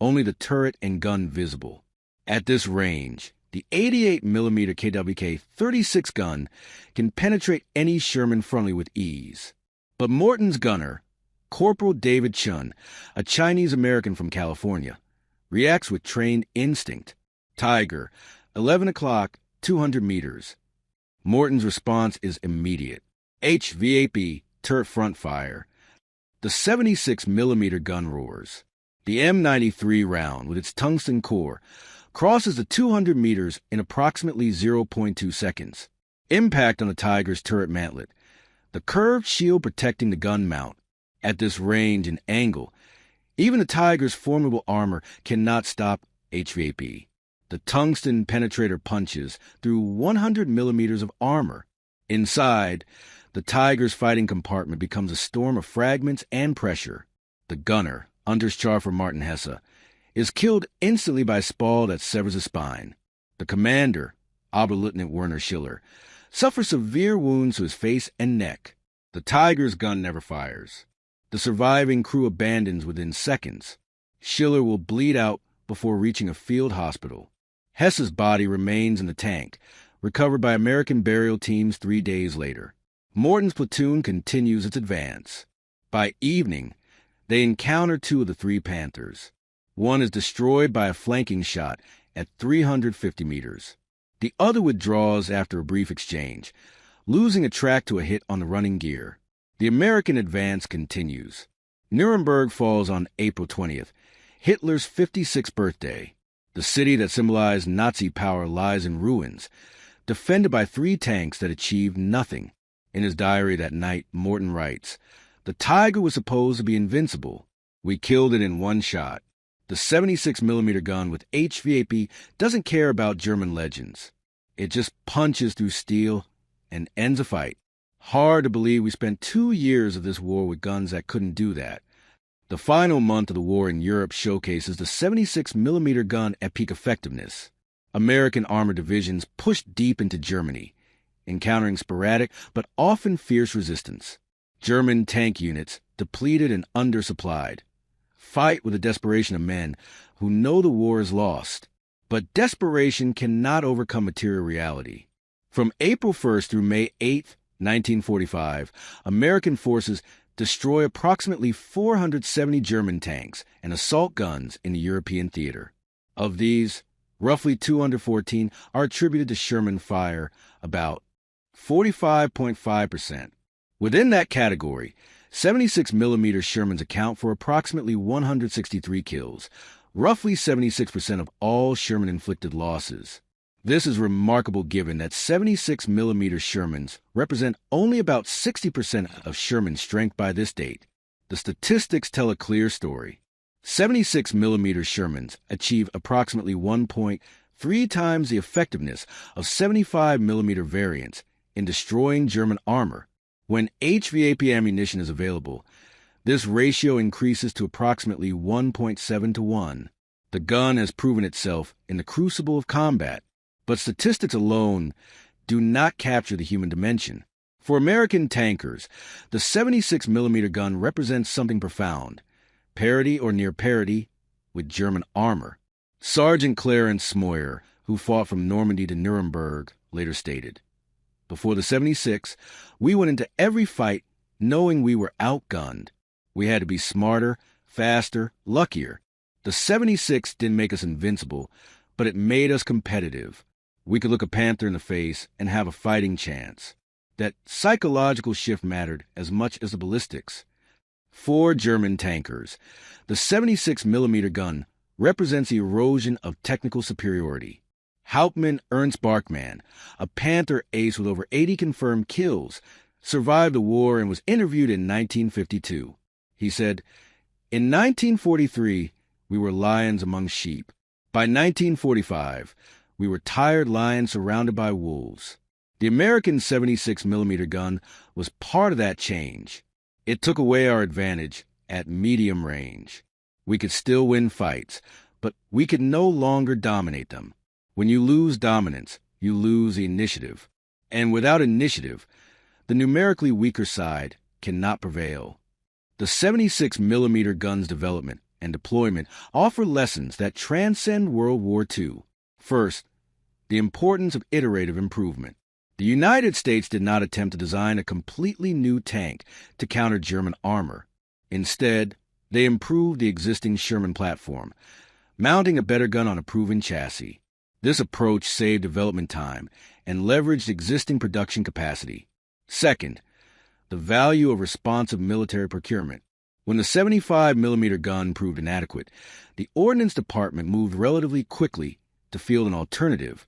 only the turret and gun visible. At this range, the 88mm KWK 36 gun can penetrate any Sherman frontally with ease. But Morton's gunner, Corporal David Chun, a Chinese-American from California, reacts with trained instinct. Tiger, 11 o'clock, 200 meters. Morton's response is immediate. HVAP, turret front fire. The 76mm gun roars. The M93 round, with its tungsten core, crosses the 200 meters in approximately 0.2 seconds. Impact on the Tiger's turret mantlet. The curved shield protecting the gun mount. At this range and angle, even the Tiger's formidable armor cannot stop HVAP. The tungsten penetrator punches through 100 millimeters of armor. Inside, the Tiger's fighting compartment becomes a storm of fragments and pressure. The gunner, Unterscharfer Martin Hesse, is killed instantly by a spall that severs his spine. The commander, Oberleutnant Werner Schiller, suffers severe wounds to his face and neck. The Tiger's gun never fires. The surviving crew abandons within seconds. Schiller will bleed out before reaching a field hospital. Hesse's body remains in the tank, recovered by American burial teams 3 days later. Morton's platoon continues its advance. By evening, they encounter 2 of the 3 Panthers. One is destroyed by a flanking shot at 350 meters. The other withdraws after a brief exchange, losing a track to a hit on the running gear. The American advance continues. Nuremberg falls on April 20th, Hitler's 56th birthday. The city that symbolized Nazi power lies in ruins, defended by 3 tanks that achieved nothing. In his diary that night, Morton writes, "The Tiger was supposed to be invincible. We killed it in 1 shot. The 76mm gun with HVAP doesn't care about German legends. It just punches through steel and ends a fight. Hard to believe we spent 2 years of this war with guns that couldn't do that." The final month of the war in Europe showcases the 76mm gun at peak effectiveness. American armored divisions pushed deep into Germany, encountering sporadic but often fierce resistance. German tank units, depleted and undersupplied, fight with the desperation of men who know the war is lost. But desperation cannot overcome material reality. From April 1st through May 8th, 1945, American forces destroy approximately 470 German tanks and assault guns in the European theater. Of these, roughly 214 are attributed to Sherman fire, about 45.5%. Within that category, 76mm Shermans account for approximately 163 kills, roughly 76% of all Sherman-inflicted losses. This is remarkable given that 76mm Shermans represent only about 60% of Sherman strength by this date. The statistics tell a clear story. 76mm Shermans achieve approximately 1.3 times the effectiveness of 75mm variants in destroying German armor. When HVAP ammunition is available, this ratio increases to approximately 1.7 to 1. The gun has proven itself in the crucible of combat, but statistics alone do not capture the human dimension. For American tankers, the 76mm gun represents something profound, parity or near parity with German armor. Sergeant Clarence Smoyer, who fought from Normandy to Nuremberg, later stated, "Before the 76, we went into every fight knowing we were outgunned. We had to be smarter, faster, luckier. The 76 didn't make us invincible, but it made us competitive. We could look a Panther in the face and have a fighting chance." That psychological shift mattered as much as the ballistics. For German tankers, the 76mm gun represents the erosion of technical superiority. Hauptmann Ernst Barkmann, a Panther ace with over 80 confirmed kills, survived the war and was interviewed in 1952. He said, "In 1943, we were lions among sheep. By 1945, we were tired lions surrounded by wolves." The American 76mm gun was part of that change. It took away our advantage at medium range. We could still win fights, but we could no longer dominate them. When you lose dominance, you lose the initiative. And without initiative, the numerically weaker side cannot prevail. The 76mm gun's development and deployment offer lessons that transcend World War II. First, the importance of iterative improvement. The United States did not attempt to design a completely new tank to counter German armor. Instead, they improved the existing Sherman platform, mounting a better gun on a proven chassis. This approach saved development time and leveraged existing production capacity. Second, the value of responsive military procurement. When the 75mm gun proved inadequate, the Ordnance Department moved relatively quickly to field an alternative,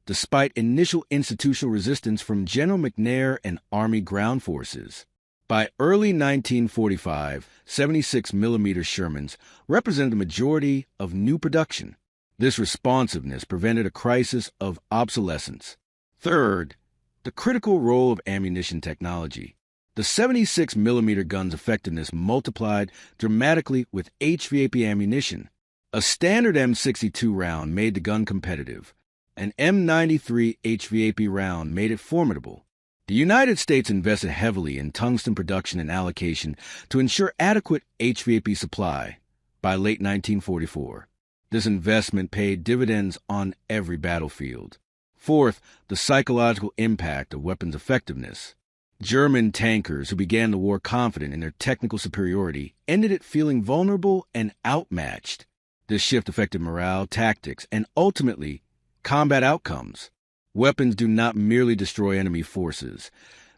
despite initial institutional resistance from General McNair and Army ground forces. By early 1945, 76mm Shermans represented the majority of new production. This responsiveness prevented a crisis of obsolescence. Third, the critical role of ammunition technology. The 76mm gun's effectiveness multiplied dramatically with HVAP ammunition. A standard M62 round made the gun competitive. An M93 HVAP round made it formidable. The United States invested heavily in tungsten production and allocation to ensure adequate HVAP supply by late 1944. This investment paid dividends on every battlefield. Fourth, the psychological impact of weapons effectiveness. German tankers who began the war confident in their technical superiority ended it feeling vulnerable and outmatched. This shift affected morale, tactics, and ultimately combat outcomes. Weapons do not merely destroy enemy forces.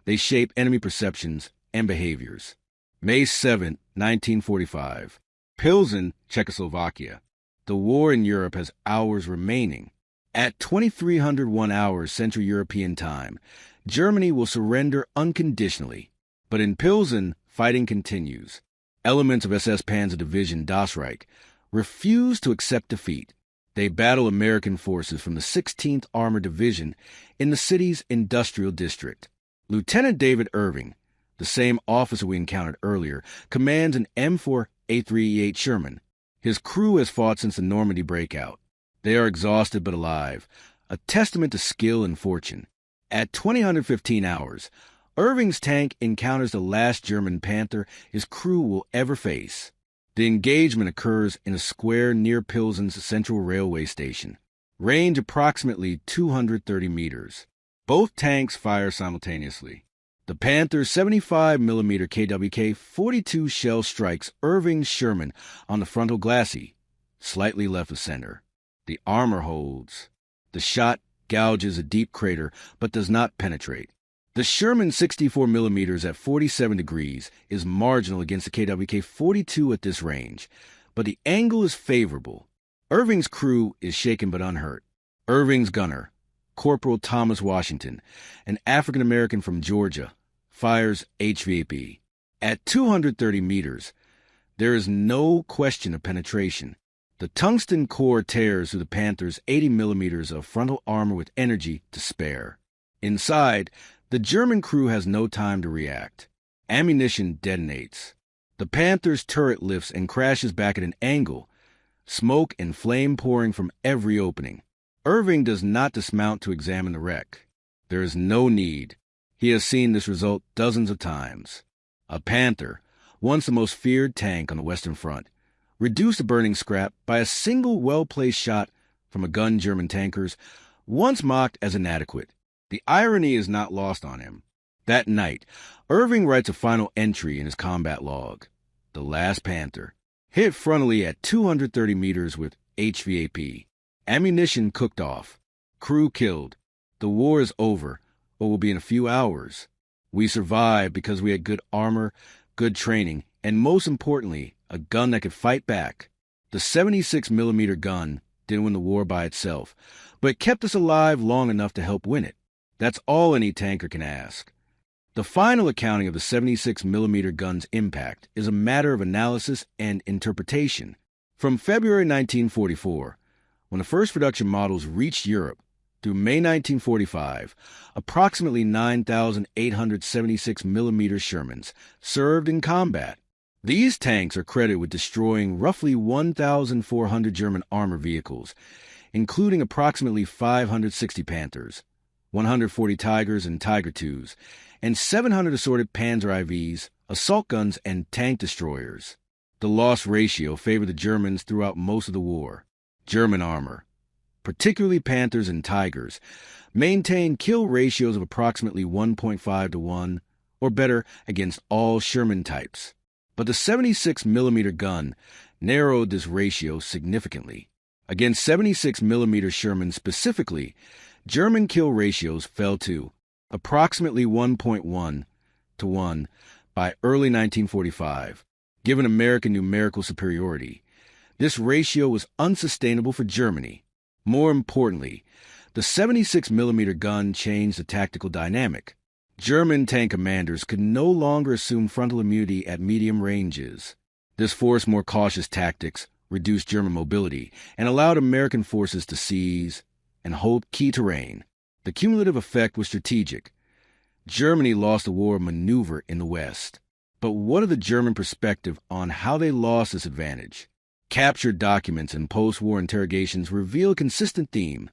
They shape enemy perceptions and behaviors. May 7, 1945. Pilsen, Czechoslovakia. The war in Europe has hours remaining. At 2301 hours Central European time, Germany will surrender unconditionally. But in Pilsen, fighting continues. Elements of SS Panzer Division Das Reich refuse to accept defeat. They battle American forces from the 16th Armored Division in the city's industrial district. Lieutenant David Irving, the same officer we encountered earlier, commands an M4A3E8 Sherman. His crew has fought since the Normandy breakout. They are exhausted but alive, a testament to skill and fortune. At 2015 hours, Irving's tank encounters the last German Panther his crew will ever face. The engagement occurs in a square near Pilsen's central railway station. Range approximately 230 meters. Both tanks fire simultaneously. The Panther's 75mm KWK-42 shell strikes Irving's Sherman on the frontal glacis, slightly left of center. The armor holds. The shot gouges a deep crater but does not penetrate. The Sherman 64mm at 47 degrees is marginal against the KWK-42 at this range, but the angle is favorable. Irving's crew is shaken but unhurt. Irving's gunner, Corporal Thomas Washington, an African-American from Georgia, fires HVAP. At 230 meters, there is no question of penetration. The tungsten core tears through the Panther's 80 millimeters of frontal armor with energy to spare. Inside, the German crew has no time to react. Ammunition detonates. The Panther's turret lifts and crashes back at an angle, smoke and flame pouring from every opening. Irving does not dismount to examine the wreck. There is no need. He has seen this result dozens of times. A Panther, once the most feared tank on the Western Front, reduced to burning scrap by a single well-placed shot from a gun German tankers, once mocked as inadequate. The irony is not lost on him. That night, Irving writes a final entry in his combat log. The last Panther, hit frontally at 230 meters with HVAP. Ammunition cooked off. Crew killed. The war is over, or will be in a few hours. We survived because we had good armor, good training, and most importantly, a gun that could fight back. The 76 millimeter gun didn't win the war by itself, but it kept us alive long enough to help win it. That's all any tanker can ask. The final accounting of the 76 millimeter gun's impact is a matter of analysis and interpretation. From February 1944, when the first production models reached Europe, through May 1945, approximately 9,876 millimeter Shermans served in combat. These tanks are credited with destroying roughly 1,400 German armor vehicles, including approximately 560 Panthers, 140 Tigers and Tiger IIs, and 700 assorted Panzer IVs, assault guns, and tank destroyers. The loss ratio favored the Germans throughout most of the war. German armor, particularly Panthers and Tigers, maintained kill ratios of approximately 1.5 to 1, or better, against all Sherman types. But the 76 millimeter gun narrowed this ratio significantly. Against 76 millimeter Sherman specifically, German kill ratios fell to approximately 1.1 to 1 by early 1945. Given American numerical superiority, this ratio was unsustainable for Germany. More importantly, the 76 millimeter gun changed the tactical dynamic. German tank commanders could no longer assume frontal immunity at medium ranges. This forced more cautious tactics, reduced German mobility, and allowed American forces to seize and hold key terrain. The cumulative effect was strategic. Germany lost the war of maneuver in the West. But what of the German perspective on how they lost this advantage? Captured documents and post-war interrogations reveal a consistent theme: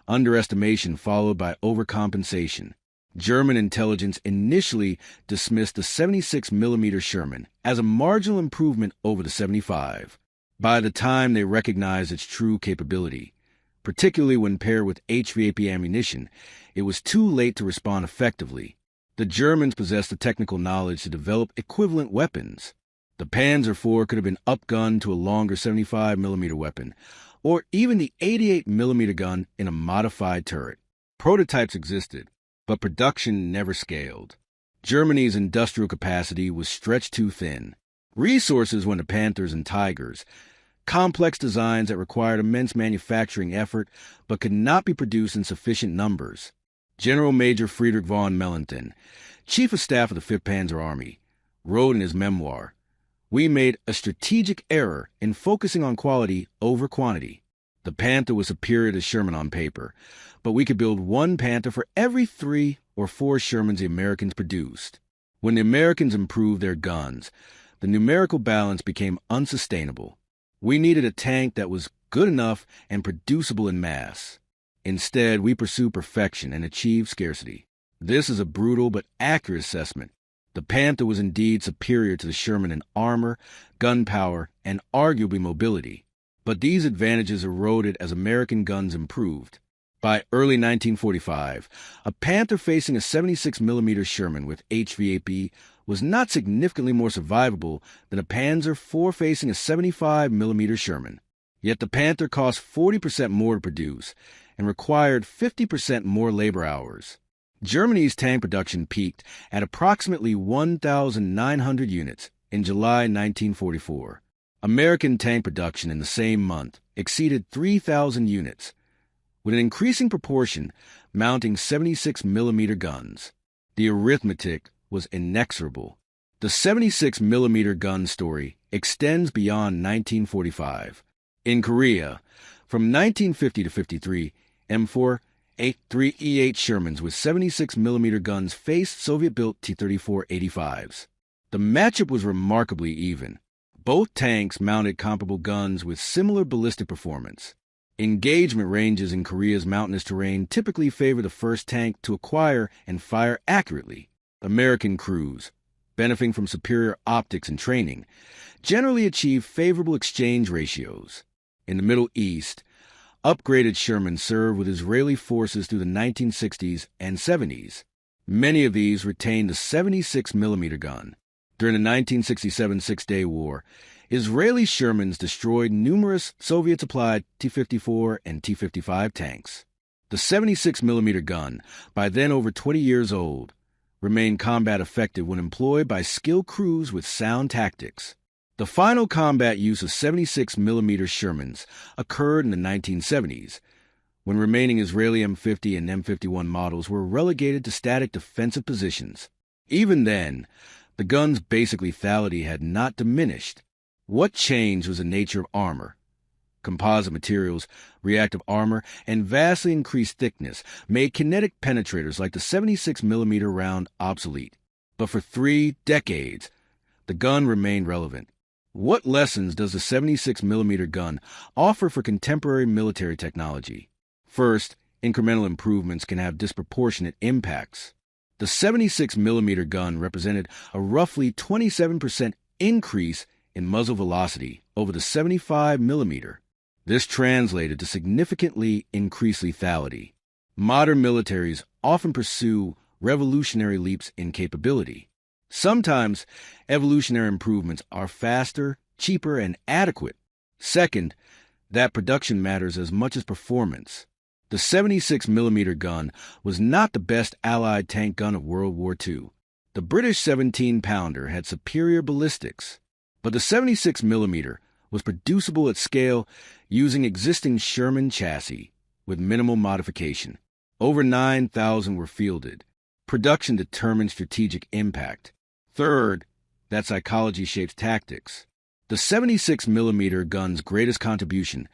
underestimation followed by overcompensation. German intelligence initially dismissed the 76 millimeter Sherman as a marginal improvement over the 75. By the time they recognized its true capability, particularly when paired with HVAP ammunition, it was too late to respond effectively. The Germans possessed the technical knowledge to develop equivalent weapons. The Panzer IV could have been upgunned to a longer 75 millimeter weapon, or even the 88 millimeter gun in a modified turret. Prototypes existed, but production never scaled. Germany's industrial capacity was stretched too thin. Resources went to Panthers and Tigers, complex designs that required immense manufacturing effort but could not be produced in sufficient numbers. General Major Friedrich von Mellenthin, Chief of Staff of the 5th Panzer Army, wrote in his memoir, "We made a strategic error in focusing on quality over quantity. The Panther was superior to Sherman on paper, but we could build one Panther for every 3 or 4 Shermans the Americans produced. When the Americans improved their guns, the numerical balance became unsustainable. We needed a tank that was good enough and producible in mass. Instead, we pursued perfection and achieved scarcity. This is a brutal but accurate assessment. The Panther was indeed superior to the Sherman in armor, gunpowder, and arguably mobility. But these advantages eroded as American guns improved. By early 1945, a Panther facing a 76 millimeter Sherman with HVAP was not significantly more survivable than a Panzer IV facing a 75 millimeter Sherman. Yet the Panther cost 40% more to produce and required 50% more labor hours. Germany's tank production peaked at approximately 1,900 units in July 1944. American tank production in the same month exceeded 3,000 units, with an increasing proportion mounting 76mm guns. The arithmetic was inexorable. The 76mm gun story extends beyond 1945. In Korea, from 1950 to 53, M4A3E8 Shermans with 76mm guns faced Soviet-built T-34-85s. The matchup was remarkably even. Both tanks mounted comparable guns with similar ballistic performance. Engagement ranges in Korea's mountainous terrain typically favor the first tank to acquire and fire accurately. American crews, benefiting from superior optics and training, generally achieve favorable exchange ratios. In the Middle East, upgraded Sherman served with Israeli forces through the 1960s and 70s. Many of these retained the 76mm gun. During the 1967 Six-Day War, Israeli Shermans destroyed numerous Soviet-supplied T-54 and T-55 tanks. The 76mm gun, by then over 20 years old, remained combat effective when employed by skilled crews with sound tactics. The final combat use of 76mm Shermans occurred in the 1970s, when remaining Israeli M50 and M51 models were relegated to static defensive positions. Even then, the gun's basic lethality had not diminished. What changed was the nature of armor. Composite materials, reactive armor, and vastly increased thickness made kinetic penetrators like the 76mm round obsolete. But for 3 decades, the gun remained relevant. What lessons does the 76mm gun offer for contemporary military technology? First, incremental improvements can have disproportionate impacts. The 76mm gun represented a roughly 27% increase in muzzle velocity over the 75mm. This translated to significantly increased lethality. Modern militaries often pursue revolutionary leaps in capability. Sometimes, evolutionary improvements are faster, cheaper, and adequate. Second, that production matters as much as performance. The 76mm gun was not the best Allied tank gun of World War II. The British 17-pounder had superior ballistics, but the 76mm was producible at scale using existing Sherman chassis with minimal modification. Over 9,000 were fielded. Production determined strategic impact. Third, that psychology shapes tactics. The 76mm gun's greatest contribution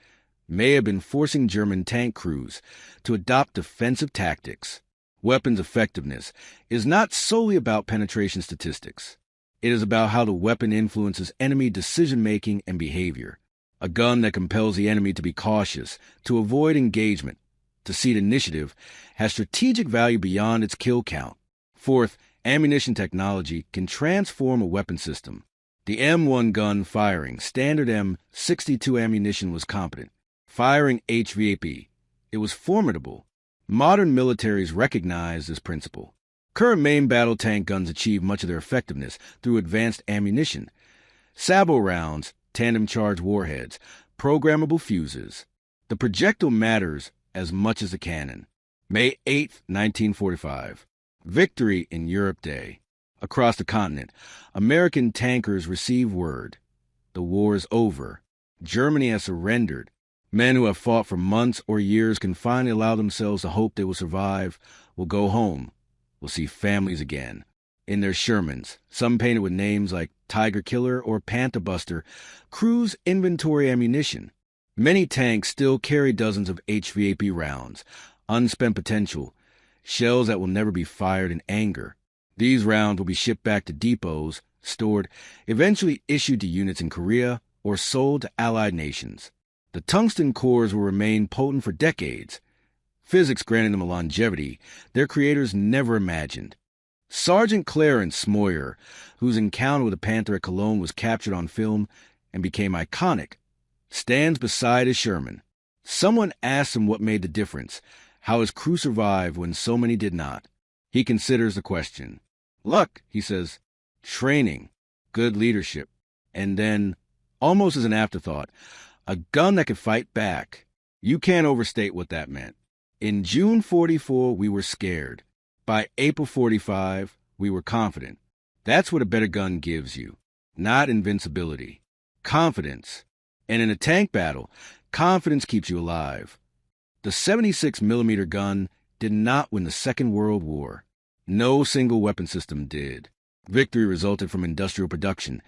may have been forcing German tank crews to adopt defensive tactics. Weapons effectiveness is not solely about penetration statistics. It is about how the weapon influences enemy decision-making and behavior. A gun that compels the enemy to be cautious, to avoid engagement, to cede initiative, has strategic value beyond its kill count. Fourth, ammunition technology can transform a weapon system. The M1 gun firing standard M62 ammunition was competent. Firing HVAP, it was formidable. Modern militaries recognize this principle. Current main battle tank guns achieve much of their effectiveness through advanced ammunition. Sabot rounds, tandem charge warheads, programmable fuses. The projectile matters as much as the cannon. May 8, 1945. Victory in Europe Day. Across the continent, American tankers receive word. The war is over. Germany has surrendered. Men who have fought for months or years can finally allow themselves to hope they will survive, will go home, will see families again. In their Shermans, some painted with names like Tiger Killer or Panther Buster, crews inventory ammunition. Many tanks still carry dozens of HVAP rounds, unspent potential, shells that will never be fired in anger. These rounds will be shipped back to depots, stored, eventually issued to units in Korea or sold to allied nations. The tungsten cores will remain potent for decades, physics granting them a longevity their creators never imagined. Sergeant Clarence Smoyer, whose encounter with the Panther at Cologne was captured on film and became iconic, stands beside his Sherman. Someone asked him what made the difference, how his crew survived when so many did not. He considers the question. Luck, he says, training, good leadership, and then, almost as an afterthought, a gun that could fight back. You can't overstate what that meant. In June 44, we were scared. By April 45, we were confident. That's what a better gun gives you. Not invincibility. Confidence. And in a tank battle, confidence keeps you alive. The 76mm gun did not win the Second World War. No single weapon system did. Victory resulted from industrial production,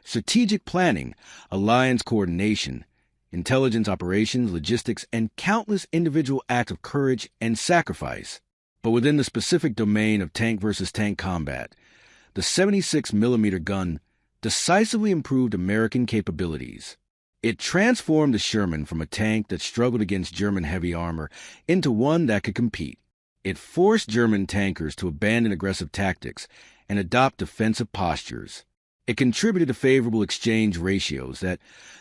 strategic planning, alliance coordination, intelligence operations, logistics, and countless individual acts of courage and sacrifice. But within the specific domain of tank versus tank combat, the 76mm gun decisively improved American capabilities. It transformed the Sherman from a tank that struggled against German heavy armor into one that could compete. It forced German tankers to abandon aggressive tactics and adopt defensive postures. It contributed to favorable exchange ratios that,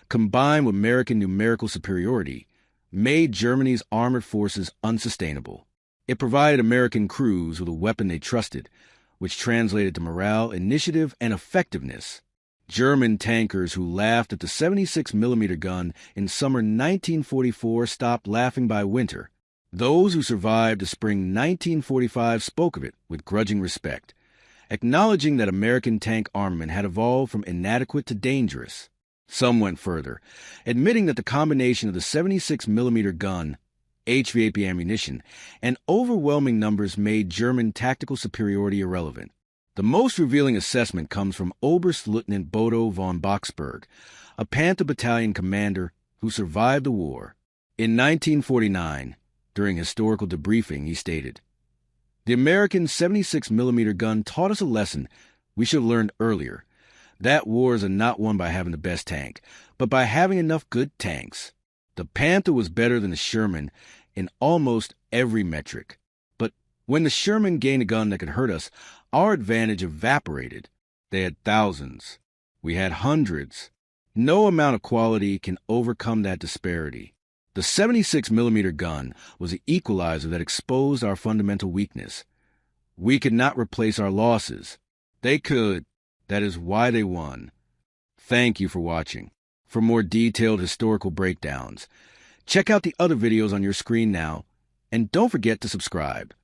combined with American numerical superiority, made Germany's armored forces unsustainable. It provided American crews with a weapon they trusted, which translated to morale, initiative, and effectiveness. German tankers who laughed at the 76mm gun in summer 1944 stopped laughing by winter. Those who survived the spring 1945 spoke of it with grudging respect, acknowledging that American tank armament had evolved from inadequate to dangerous. Some went further, admitting that the combination of the 76mm gun, HVAP ammunition, and overwhelming numbers made German tactical superiority irrelevant. The most revealing assessment comes from Oberstleutnant Bodo von Boxberg, a Panther battalion commander who survived the war. In 1949, during historical debriefing, he stated, "The American 76mm gun taught us a lesson we should have learned earlier. That wars are not won by having the best tank, but by having enough good tanks. The Panther was better than the Sherman in almost every metric. But when the Sherman gained a gun that could hurt us, our advantage evaporated. They had thousands. We had hundreds. No amount of quality can overcome that disparity. The 76mm gun was the equalizer that exposed our fundamental weakness. We could not replace our losses. They could. That is why they won." Thank you for watching. For more detailed historical breakdowns, check out the other videos on your screen now, and don't forget to subscribe.